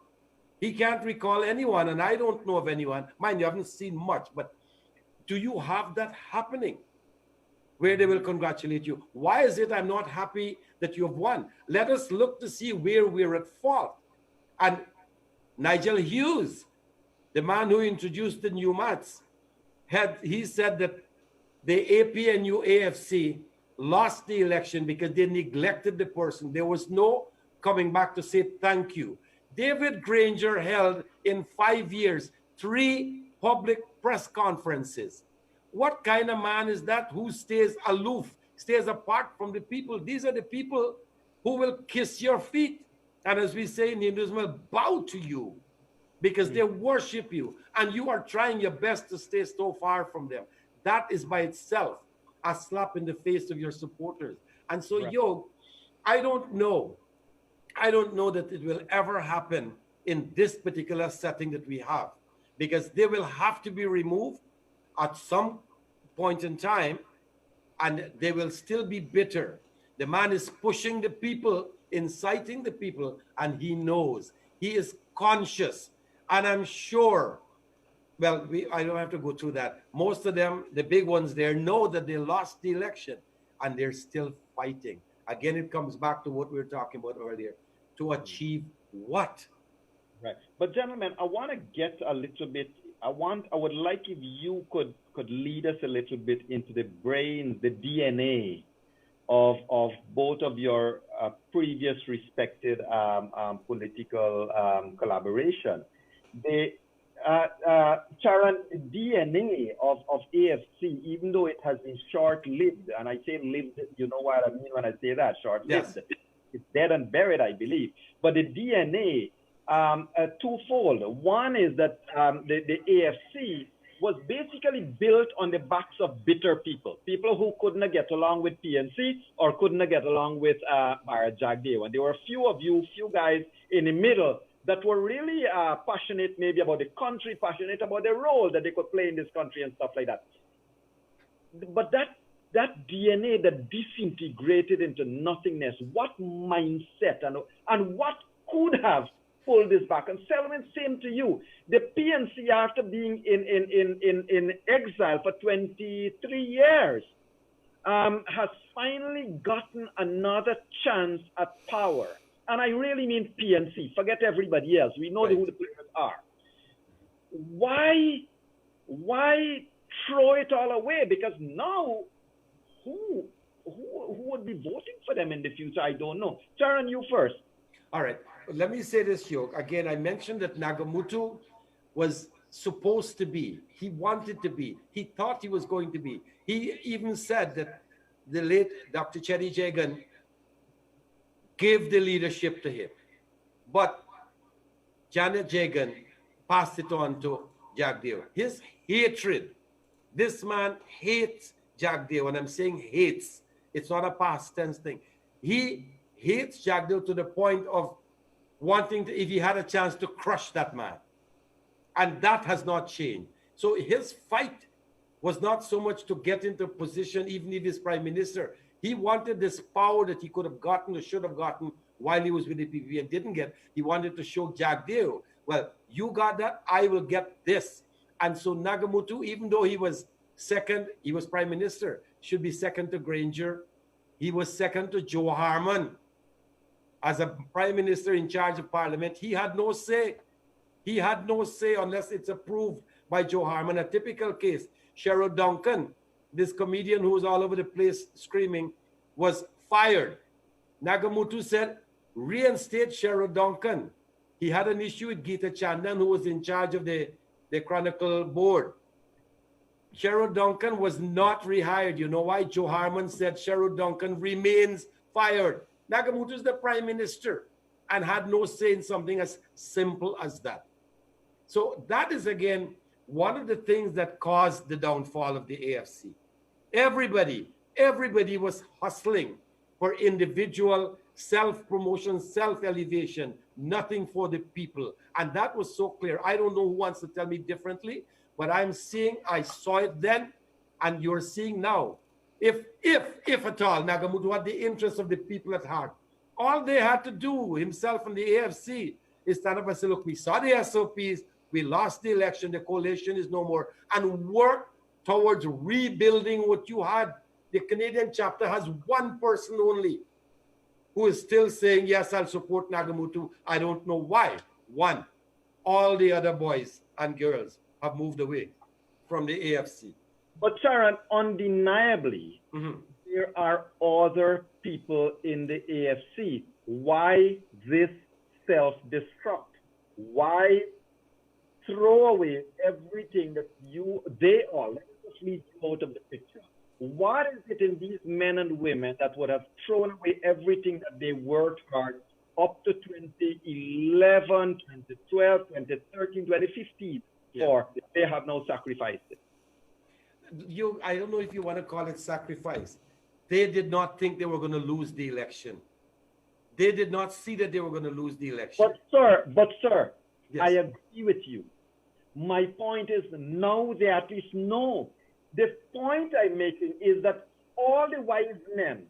He can't recall anyone, and I don't know of anyone. Mind you, I haven't seen much, but do you have that happening where they will congratulate you? Why is it I'm not happy that you have won? Let us look to see where we're at fault. And Nigel Hughes, the man who introduced the new maths, he said that the APNU AFC lost the election because they neglected the person. There was no coming back to say thank you. David Granger held in 5 years 3 public press conferences. What kind of man is that who stays aloof, stays apart from the people? These are the people who will kiss your feet. And as we say in Hinduism, will bow to you because they worship you. And you are trying your best to stay so far from them. That is by itself a slap in the face of your supporters. And so, right. Yog, I don't know that it will ever happen in this particular setting that we have, because they will have to be removed at some point in time, and they will still be bitter. The man is pushing the people, inciting the people, and he knows. He is conscious. And I'm sure, well, I don't have to go through that. Most of them, the big ones there, know that they lost the election, and they're still fighting. Again, it comes back to what we were talking about earlier. To achieve what? Right. But gentlemen, I want to get a little bit, I would like if you could lead us a little bit into the brains, the DNA of both of your previous respected political collaboration. The Charan, DNA of AFC, even though it has been short-lived, and I say lived, you know what I mean when I say that, short-lived. Yes. It's dead and buried, I believe. But the DNA, twofold. One is that the AFC was basically built on the backs of bitter people who couldn't get along with PNC or couldn't get along with Jagdeo. And there were a few guys in the middle that were really passionate maybe about the country, passionate about the role that they could play in this country and stuff like that. But that DNA that disintegrated into nothingness, what mindset and what could have pulled this back? And Selwyn, same to you. The PNC, after being in exile for 23 years, has finally gotten another chance at power. And I really mean PNC. Forget everybody else. We know right. Who the players are. Why throw it all away? Because now, who would be voting for them in the future? I don't know. Charan, you first. All right. Let me say this, Yog. Again, I mentioned that Nagamutu was supposed to be. He wanted to be. He thought he was going to be. He even said that the late Dr. Chetty Jagan gave the leadership to him. But Janet Jagan passed it on to Jagdeo. His hatred, this man hates Jagdeo. And I'm saying hates. It's not a past tense thing. He hates Jagdeo to the point of wanting to, if he had a chance, to crush that man. And that has not changed. So his fight was not so much to get into position, even if he's prime minister. He wanted this power that he could have gotten or should have gotten while he was with the PPP and didn't get. He wanted to show Jagdeo, well, you got that, I will get this. And so Nagamutu, even though he was second, he was prime minister. should be second to Granger. He was second to Joe Harman. As a prime minister in charge of parliament, he had no say. He had no say unless it's approved by Joe Harman. A typical case, Cheryl Duncan, this comedian who was all over the place screaming, was fired. Nagamutu said, reinstate Cheryl Duncan. He had an issue with Geeta Chandan, who was in charge of the Chronicle board. Cheryl Duncan was not rehired. You know why? Joe Harman said Cheryl Duncan remains fired. Nagamutu is the prime minister and had no say in something as simple as that. So that is, again, one of the things that caused the downfall of the AFC. Everybody was hustling for individual self-promotion, self-elevation, nothing for the people. And that was so clear. I don't know who wants to tell me differently, but I saw it then, and you're seeing now. If at all, Nagamutu had the interest of the people at heart, all they had to do, himself and the AFC, is stand up and say, look, we saw the SOPs, we lost the election, the coalition is no more, and work towards rebuilding what you had. The Canadian chapter has one person only who is still saying, yes, I'll support Nagamutu. I don't know why. One. All the other boys and girls have moved away from the AFC. But Sharon, undeniably, there are other people in the AFC. Why this self-destruct? Why throw away everything that they all, let us just leave you out of the picture. What is it in these men and women that would have thrown away everything that they worked hard up to 2011, 2012, 2013, 2015 for? They have now sacrificed it. I don't know if you want to call it sacrifice. They did not think they were going to lose the election. They did not see that they were going to lose the election. But sir, yes. I agree with you. My point is now they at least know. The point I'm making is that all the wise men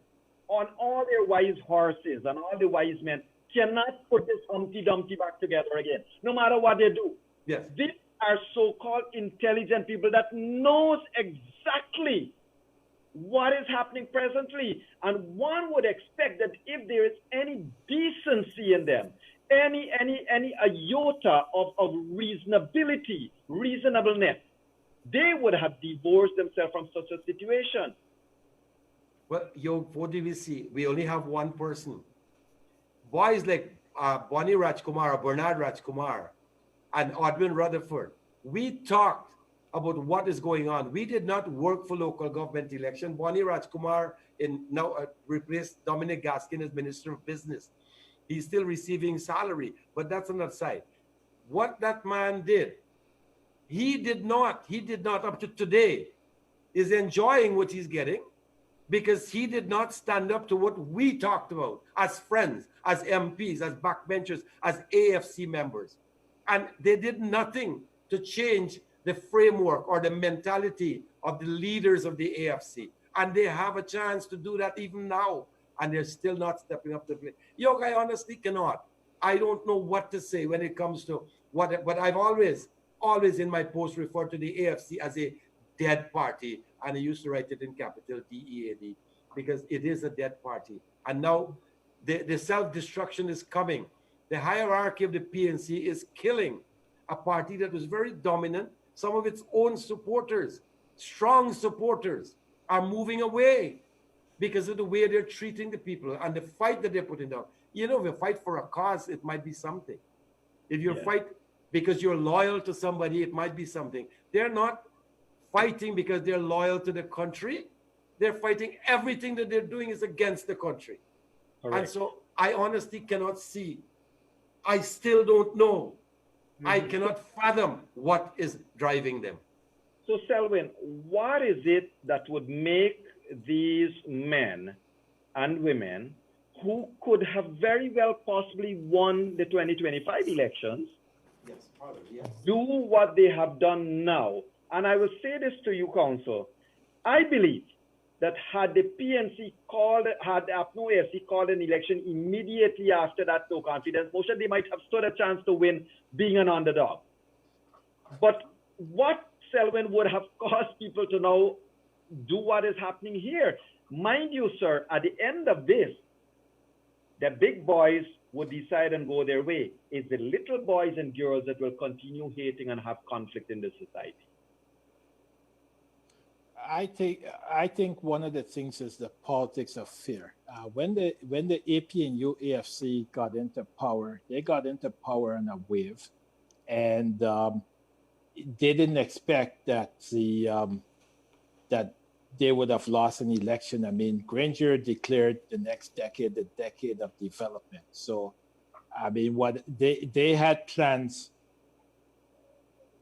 on all their wise horses and all the wise men cannot put this Humpty Dumpty back together again, no matter what they do. Yes. These are so-called intelligent people that knows exactly what is happening presently. And one would expect that if there is any decency in them, any iota of reasonableness, they would have divorced themselves from such a situation. Well, what do we see? We only have one person. Boys like Bonnie Rajkumar or Bernard Rajkumar and Odwin Rutherford, we talked about what is going on. We did not work for local government election. Bonnie Rajkumar now replaced Dominic Gaskin as Minister of Business. He's still receiving salary, but that's another side. What that man did, he did not up to today, is enjoying what he's getting because he did not stand up to what we talked about as friends, as MPs, as backbenchers, as AFC members. And they did nothing to change the framework or the mentality of the leaders of the AFC. And they have a chance to do that even now. And they're still not stepping up to the plate. Yog, I honestly cannot. I don't know what to say when it comes to but I've always in my post referred to the AFC as a dead party. And I used to write it in capital DEAD because it is a dead party. And now the self-destruction is coming. The hierarchy of the PNC is killing a party that was very dominant. Some of its own supporters, strong supporters, are moving away because of the way they're treating the people and the fight that they're putting down. You know, if you fight for a cause, it might be something. If you fight because you're loyal to somebody, it might be something. They're not fighting because they're loyal to the country. They're fighting everything that they're doing is against the country. Correct. And so I honestly cannot see. I still don't know. I cannot fathom what is driving them. So, Selwyn, what is it that would make these men and women who could have very well possibly won the 2025 elections do what they have done now? And I will say this to you, Council. I believe that had the PNC had the APNO AFC called an election immediately after that no confidence motion, they might have stood a chance to win being an underdog. But what, Selwyn, would have caused people to now do what is happening here. Mind you, sir, at the end of this, the big boys would decide and go their way. It's the little boys and girls that will continue hating and have conflict in the society. I think one of the things is the politics of fear. When the APNU AFC got into power, they got into power on a wave, and they didn't expect that that they would have lost an election. I mean, Granger declared the next decade the decade of development. So, I mean, what they had plans.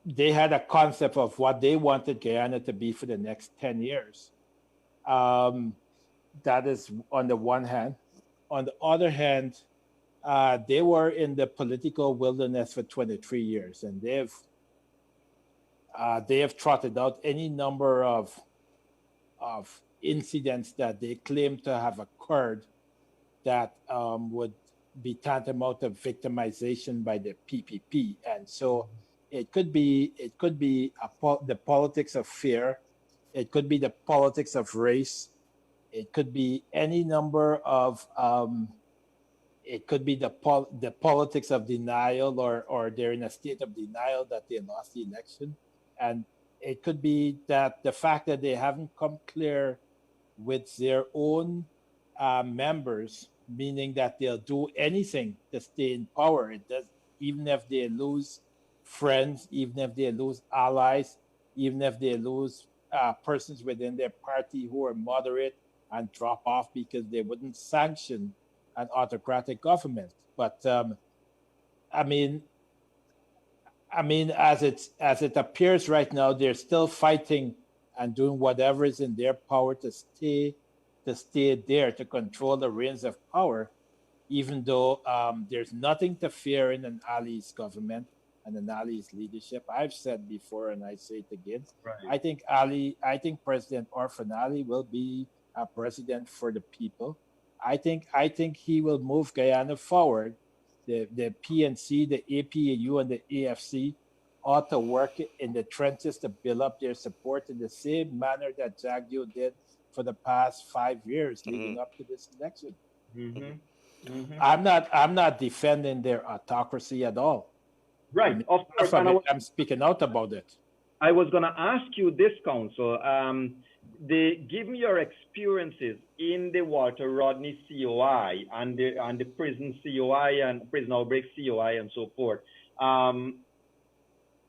They had a concept of what they wanted Guyana to be for the next 10 years. That is on the one hand. On the other hand, they were in the political wilderness for 23 years, and they have trotted out any number of incidents that they claim to have occurred that would be tantamount to victimization by the PPP, and so. It could be the politics of fear. It could be the politics of race. It could be any number of. It could be the politics of denial, or they're in a state of denial that they lost the election, and it could be that the fact that they haven't come clear with their own members, meaning that they'll do anything to stay in power. It does, even if they lose friends, even if they lose allies, even if they lose persons within their party who are moderate and drop off because they wouldn't sanction an autocratic government. But I mean, as it appears right now, they're still fighting and doing whatever is in their power to stay there, to control the reins of power, even though there's nothing to fear in an Ali's government and an Ali's leadership. I've said before, and I say it again. Right. I think President Orphan Ali will be a president for the people. I think he will move Guyana forward. The PNC, the APAU, and the AFC ought to work in the trenches to build up their support in the same manner that Jagdeo did for the past 5 years leading up to this election. I'm not defending their autocracy at all. Right, of course. I'm speaking out about it. I was going to ask you this, Counsel. Given your experiences in the Walter Rodney COI and the prison COI and prison outbreak COI and so forth,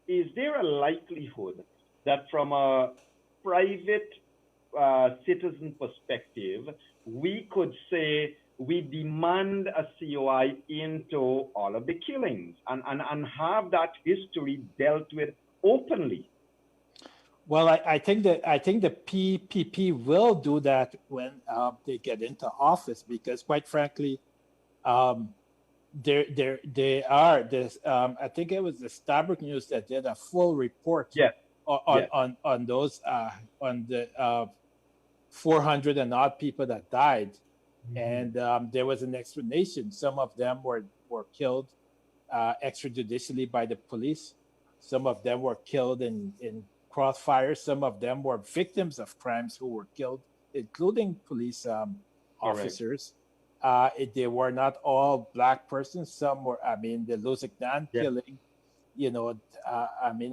is there a likelihood that from a private citizen perspective, we could say we demand a COI into all of the killings and have that history dealt with openly? Well, I think the PPP will do that when they get into office, because quite frankly, they are this. I think it was the Starbuck News that did a full report on those on the 400 and odd people that died. And there was an explanation. Some of them were killed extrajudicially by the police. Some of them were killed in crossfire. Some of them were victims of crimes who were killed, including police officers. They were not all black persons. Some were, the Lusignan killing,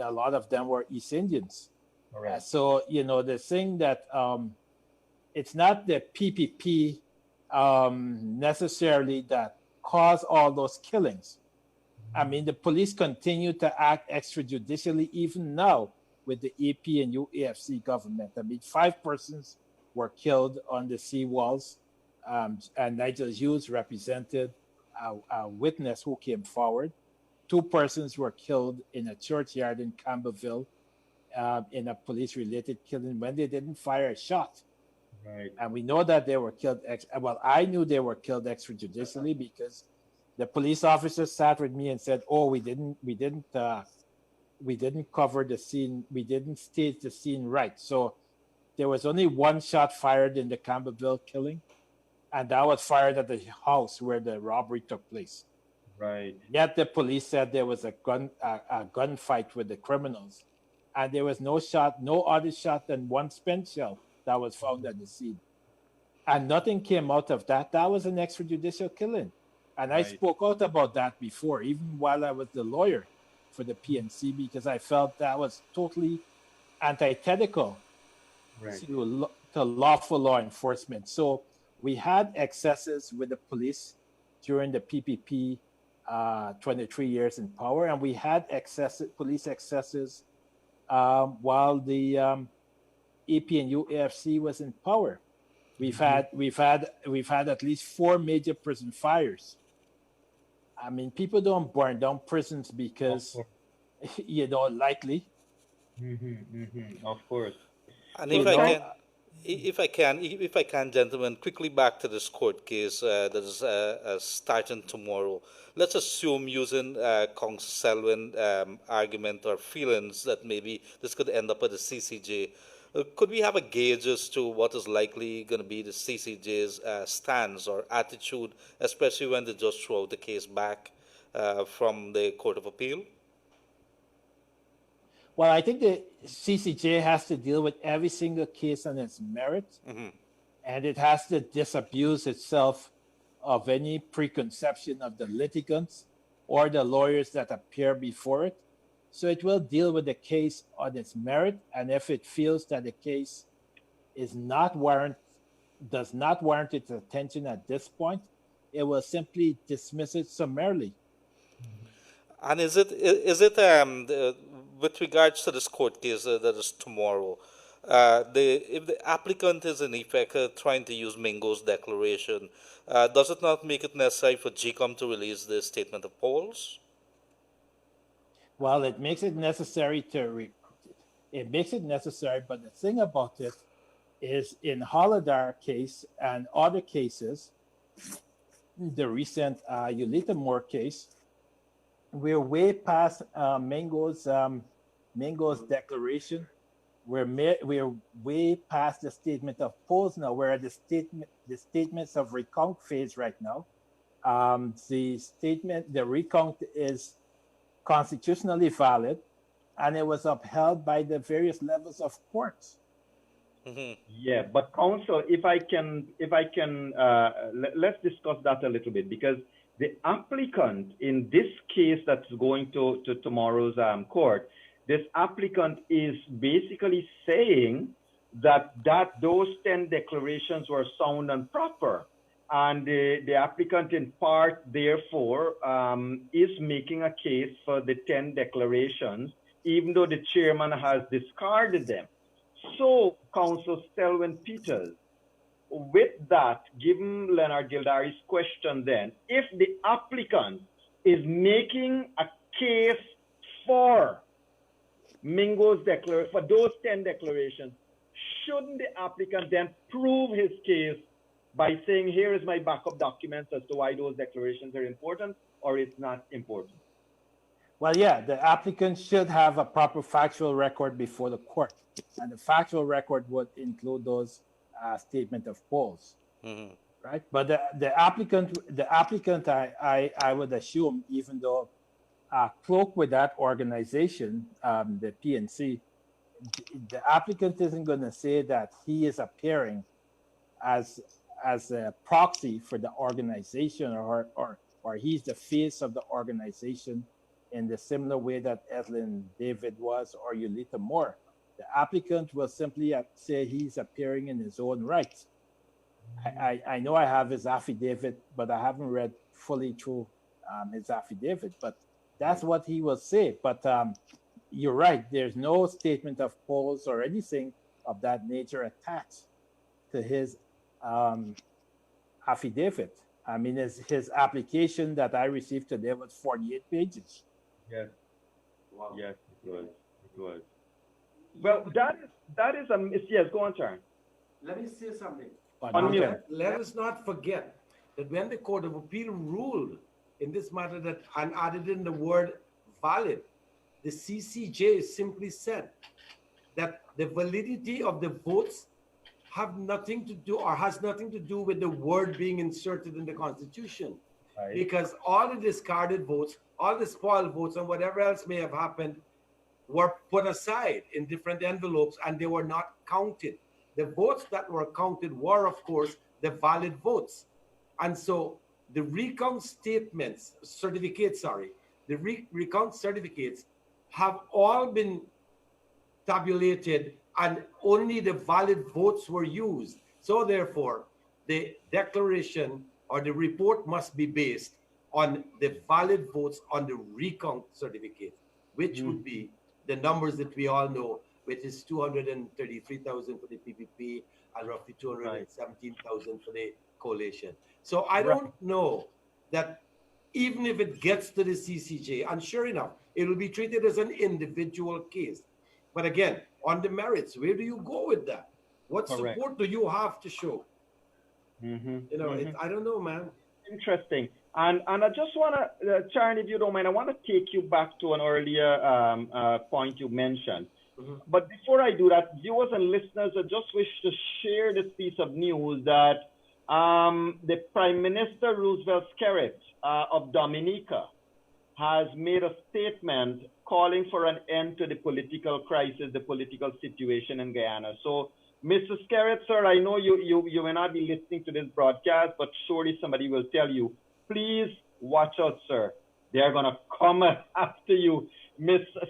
a lot of them were East Indians. So, the thing that it's not the PPP necessarily that caused all those killings. The police continue to act extrajudicially even now with the APNU AFC government. 5 persons were killed on the seawalls, and Nigel Hughes represented a witness who came forward. 2 persons were killed in a churchyard in Campbellville in a police-related killing when they didn't fire a shot. Right. And we know that they were killed. I knew they were killed extrajudicially because the police officers sat with me and said, "Oh, we didn't cover the scene. We didn't stage the scene right." So there was only 1 shot fired in the Campbellville killing, and that was fired at the house where the robbery took place. Right. Yet the police said there was a gunfight with the criminals, and there was no other shot than 1 spent shell that was found at the scene. And nothing came out of that. That was an extrajudicial killing. And I spoke out about that before, even while I was the lawyer for the PNC, because I felt that was totally antithetical to lawful law enforcement. So we had excesses with the police during the PPP 23 years in power, and we had police excesses while the APNU AFC was in power. We've had at least 4 major prison fires. I mean, people don't burn down prisons because lightly. Of course. And if I can, gentlemen, quickly back to this court case that is starting tomorrow. Let's assume, using Counsel Selwyn argument or feelings, that maybe this could end up at the CCJ. Could we have a gauge as to what is likely going to be the CCJ's stance or attitude, especially when they just throw the case back from the Court of Appeal? Well, I think the CCJ has to deal with every single case on its merit, and it has to disabuse itself of any preconception of the litigants or the lawyers that appear before it. So it will deal with the case on its merit, and if it feels that the case does not warrant its attention at this point, it will simply dismiss it summarily. And is it with regards to this court case that is tomorrow, if the applicant is in effect trying to use Mingo's declaration, does it not make it necessary for GCOM to release the statement of polls? Well, it makes it necessary but the thing about it is, in Holidar case and other cases, the recent Yulita Moore case, we're way past Mingo's declaration. We're way past the statement of polls now. We're at the statements of recount phase right now. The recount is constitutionally valid, and it was upheld by the various levels of courts. Yeah, but counsel, if I can, let's discuss that a little bit, because the applicant in this case that's going to tomorrow's court, this applicant is basically saying that those 10 declarations were sound and proper. And the applicant, in part, therefore, is making a case for the 10 declarations, even though the chairman has discarded them. So, Counsel Selwyn Pieters, with that, given Leonard Gildarie's question then, if the applicant is making a case for Mingo's declaration, for those 10 declarations, shouldn't the applicant then prove his case by saying, here is my backup documents as to why those declarations are important or it's not important? Well, yeah, the applicant should have a proper factual record before the court. And the factual record would include those statement of polls, right? But the applicant, I would assume, even though cloaked with that organization, the PNC, the applicant isn't going to say that he is appearing as a proxy for the organization or he's the face of the organization in the similar way that Eslyn David was or Yulita Moore. The applicant will simply say he's appearing in his own right. I know I have his affidavit, but I haven't read fully through his affidavit, but that's what he will say. But you're right, there's no statement of polls or anything of that nature attached to his affidavit. I mean, his application that I received today was 48 pages. Yes. Wow. Yes, it was. It was. Well, that is a yes. Go on, Sharon. Let me say something. Let us not forget that when the Court of Appeal ruled in this matter that and added in the word valid, the CCJ simply said that the validity of the votes have nothing to do or has nothing to do with the word being inserted in the Constitution. Right. Because all the discarded votes, all the spoiled votes, and whatever else may have happened were put aside in different envelopes and they were not counted. the votes that were counted were, of course, the valid votes. And so the recount statements, the recount certificates have all been tabulated and only the valid votes were used. So therefore, the declaration or the report must be based on the valid votes on the recount certificate, which would be the numbers that we all know, which is 233,000 for the PPP and roughly 217,000 for the coalition. So I don't know that even if it gets to the CCJ, and sure enough, it will be treated as an individual case. But again, on the merits, where do you go with that? What support do you have to show? You know, I don't know, man. Interesting. And I just want to, Charan, if you don't mind, I want to take you back to an earlier point you mentioned. But before I do that, viewers and listeners, I just wish to share this piece of news that the Prime Minister Roosevelt Skerrit of Dominica has made a statement calling for an end to the political crisis, the political situation in Guyana. So, Mr. Skerrit, sir, I know you may not be listening to this broadcast, but surely somebody will tell you, please watch out, sir. They're going to come after you.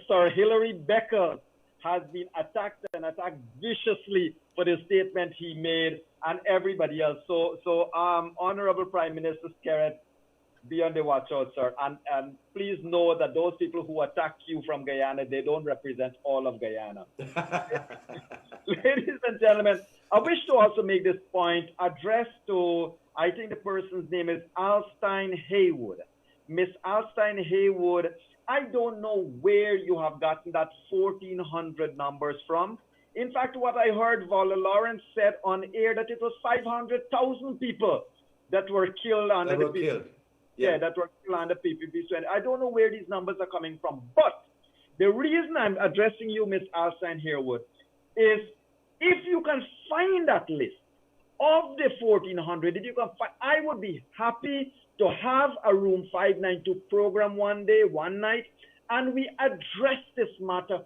Sir Hilary Becker has been attacked and attacked viciously for the statement he made, and everybody else. So, Honorable Prime Minister Skerrit, be on the watch out, sir. And please know that those people who attack you from Guyana, they don't represent all of Guyana. Ladies and gentlemen, I wish to also make this point addressed to, I think the person's name is Alstein Haywood. Miss Alstein Haywood, I don't know where you have gotten that 1,400 numbers from. In fact, what I heard Vala Lawrence said on air that it was 500,000 people that were killed under the PPP. Yeah, that were killed under PPP. So I don't know where these numbers are coming from. But the reason I'm addressing you, Miss Alstein Haywood, is if you can find that list of the 1,400, if you can find, I would be happy to have a Room 592 program one day, one night, and we address this matter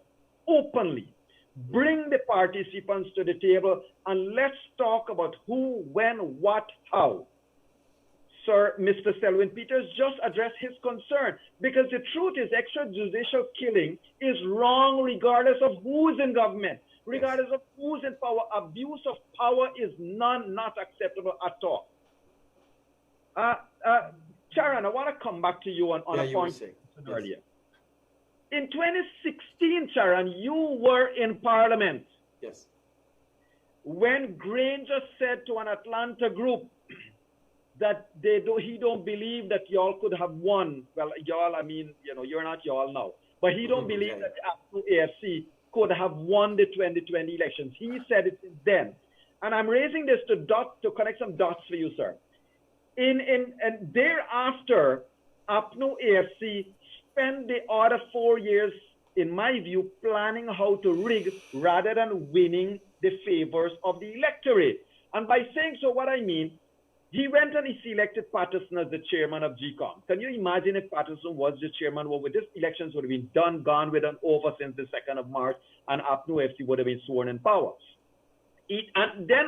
openly. Bring the participants to the table and let's talk about who, when, what, how. Sir, Mr. Selwyn Pieters just addressed his concern because the truth is extrajudicial killing is wrong regardless of who's in government, regardless of who's in power. Abuse of power is not acceptable at all. Charan, I want to come back to you on a point earlier. In 2016, Charan, you were in Parliament. Yes. When Granger said to an Atlanta group that he don't believe that y'all could have won. Well, y'all, I mean, you know, you're not y'all now. But he don't believe that the AFC could have won the 2020 elections. He said it then. And I'm raising this to connect some dots for you, sir. And thereafter, APNU AFC spent the other 4 years, in my view, planning how to rig rather than winning the favors of the electorate. And by saying so, what I mean, he went and he selected Patterson as the chairman of GCOM. Can you imagine if Patterson was the chairman? Well, with this elections would have been done, gone with and over since the 2nd of March, and APNU FC would have been sworn in power. And then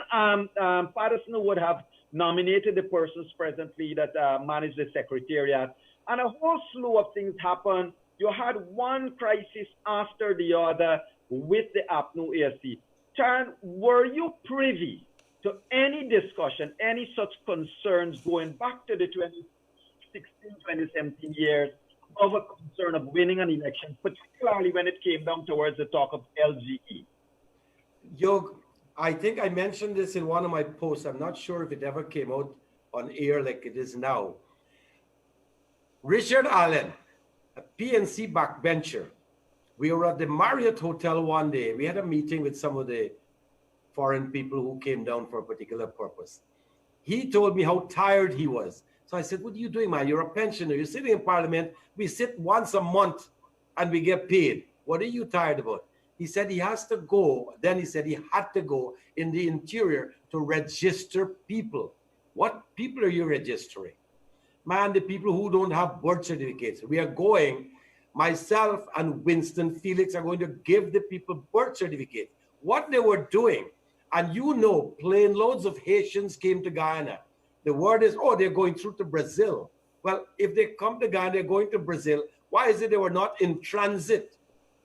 Patterson would have nominated the persons presently that managed the secretariat, and a whole slew of things happened. You had one crisis after the other with the APNU AFC. Charan, were you privy to any discussion, any such concerns going back to the 2016, 2017 years of a concern of winning an election, particularly when it came down towards the talk of LGE? Yog, I think I mentioned this in one of my posts. I'm not sure if it ever came out on air like it is now. Richard Allen, a PNC backbencher, we were at the Marriott Hotel one day. We had a meeting with some of the foreign people who came down for a particular purpose. He told me how tired he was. So I said, what are you doing, man? You're a pensioner. You're sitting in Parliament. We sit once a month and we get paid. What are you tired about? He said he has to go. Then he said he had to go in the interior to register people. What people are you registering? Man, the people who don't have birth certificates. We are going, myself and Winston Felix are going to give the people birth certificates. What they were doing And you know, plane loads of Haitians came to Guyana. The word is, oh, they're going through to Brazil. Well, if they come to Guyana, they're going to Brazil. Why is it they were not in transit?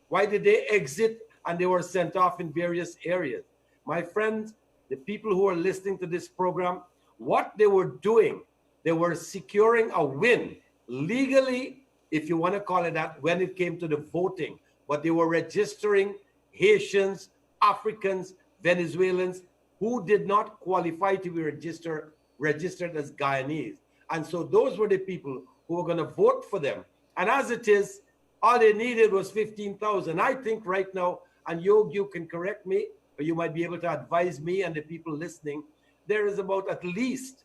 Why did they exit and they were sent off in various areas? My friends, the people who are listening to this program, what they were doing, they were securing a win legally, if you want to call it that, when it came to the voting. But they were registering Haitians, Africans, Venezuelans who did not qualify to be registered as Guyanese. And so those were the people who were going to vote for them. And as it is, all they needed was 15,000. I think right now, and Yog, you can correct me, or you might be able to advise me and the people listening, there is about at least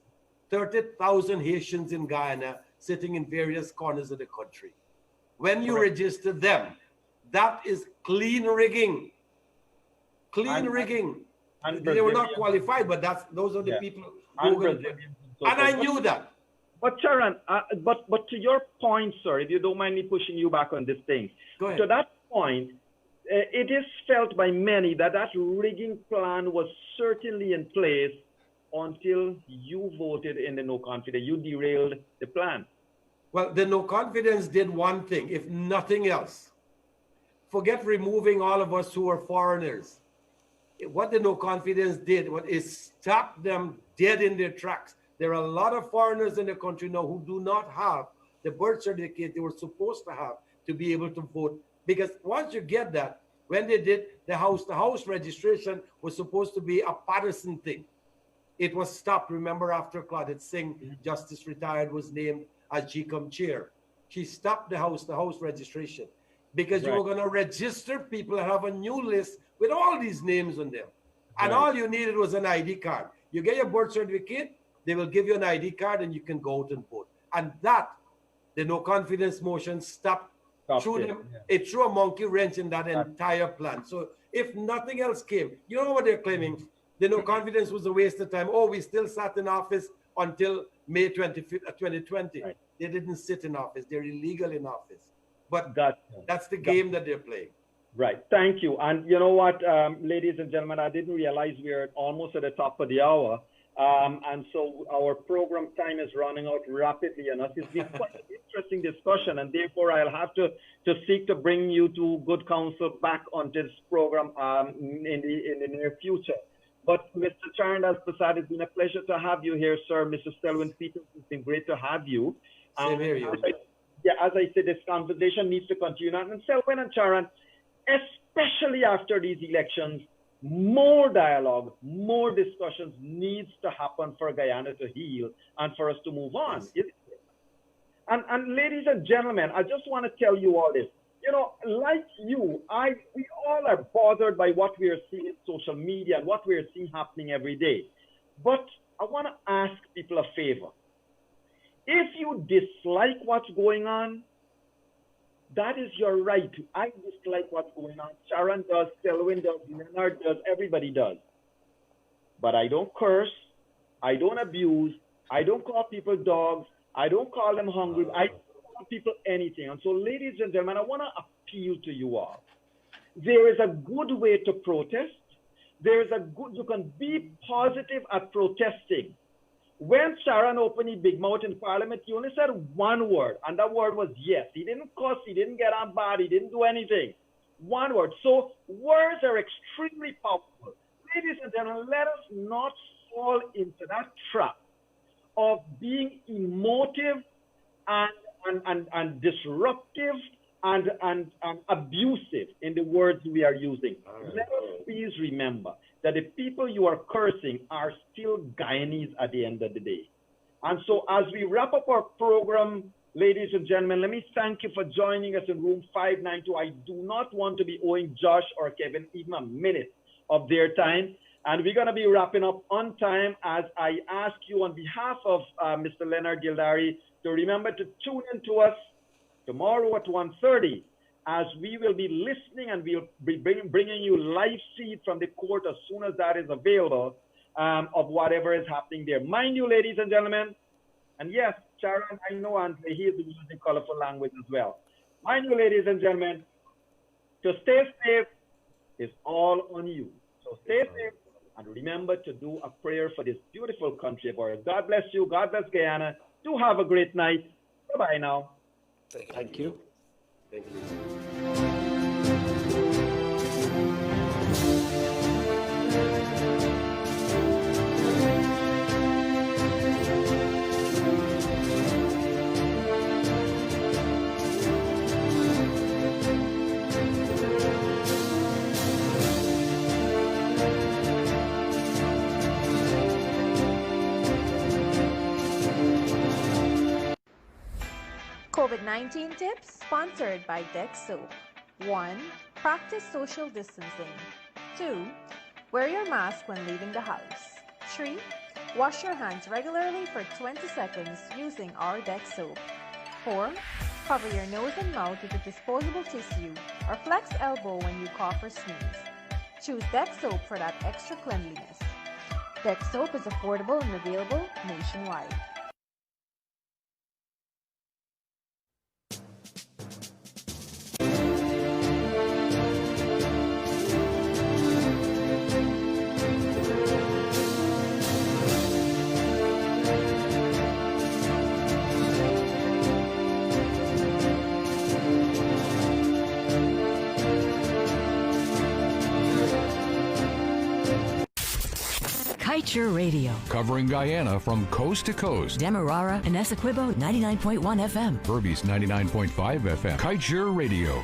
30,000 Haitians in Guyana sitting in various corners of the country. When you register them, that is clean rigging. Clean rigging. And they were not qualified, but those are the people who were going to. And I knew that. But Charan, but to your point, sir, if you don't mind me pushing you back on this thing. Go ahead. To that point, it is felt by many that that rigging plan was certainly in place until you voted in the no confidence. You derailed the plan. Well, the no confidence did one thing, if nothing else. Forget removing all of us who are foreigners. What the no confidence did is stop them dead in their tracks. There are a lot of foreigners in the country now who do not have the birth certificate they were supposed to have to be able to vote. Because once you get that, when they did the house registration was supposed to be a partisan thing. It was stopped. Remember, after Claudette Singh, Justice retired, was named as GCOM chair. She stopped the house registration because you were going to register people and have a new list with all these names on them. And all you needed was an ID card. You get your birth certificate, they will give you an ID card and you can go out and vote. And that, the no confidence motion stopped. It threw a monkey wrench in that entire plan. So if nothing else came, you know what they're claiming? The no confidence was a waste of time. Oh, we still sat in office until May 25th, 2020. Right. They didn't sit in office. They're illegal in office. But that's the game that they're playing. Right. Thank you. And you know what, ladies and gentlemen, I didn't realize we're almost at the top of the hour. And so our program time is running out rapidly, and it's been quite an interesting discussion, and therefore I'll have to seek to bring you to good counsel back on this program in the near future. But Mr. Charrandass, Persaud, it's been a pleasure to have you here, sir. Mr. Selwyn, Pieters, it's been great to have you. Same here, as I said, this conversation needs to continue. And Selwyn and Charan, especially after these elections, more dialogue, more discussions needs to happen for Guyana to heal and for us to move on. Yes. And ladies and gentlemen, I just want to tell you all this. You know, like you, we all are bothered by what we are seeing in social media and what we are seeing happening every day. But I want to ask people a favor. If you dislike what's going on, that is your right. I dislike what's going on. Charan does, Selwyn does, Leonard does, everybody does. But I don't curse. I don't abuse. I don't call people dogs. I don't call them hungry. I don't call people anything. And so, ladies and gentlemen, I want to appeal to you all. There is a good way to protest. There is you can be positive at protesting. When Charan opened his big mouth in Parliament, he only said one word, and that word was yes. He didn't cuss, he didn't get on bad, he didn't do anything. One word. So words are extremely powerful. Ladies and gentlemen, let us not fall into that trap of being emotive and disruptive and abusive in the words we are using. Let us please remember that the people you are cursing are still Guyanese at the end of the day. And so as we wrap up our program, ladies and gentlemen, let me thank you for joining us in room 592. I do not want to be owing Josh or Kevin even a minute of their time. And we're going to be wrapping up on time as I ask you on behalf of Mr. Leonard Gildarie to remember to tune in to us tomorrow at 1:30. As we will be listening and we'll be bringing you live feed from the court as soon as that is available of whatever is happening there. Mind you, ladies and gentlemen, and yes, Charan, I know Andre, he is using colorful language as well. Mind you, ladies and gentlemen, to stay safe is all on you. So stay safe And remember to do a prayer for this beautiful country of ours. God bless you. God bless Guyana. Do have a great night. Bye-bye now. Thank you. Thank you. COVID-19 tips sponsored by Dex Soap. 1. Practice social distancing. 2. Wear your mask when leaving the house. 3. Wash your hands regularly for 20 seconds using our Dex Soap. 4. Cover your nose and mouth with a disposable tissue or flex elbow when you cough or sneeze. Choose Dex Soap for that extra cleanliness. Dex Soap is affordable and available nationwide. Kite Radio. Covering Guyana from coast to coast. Demerara and Essequibo 99.1 FM. Berbice 99.5 FM. Kite Radio.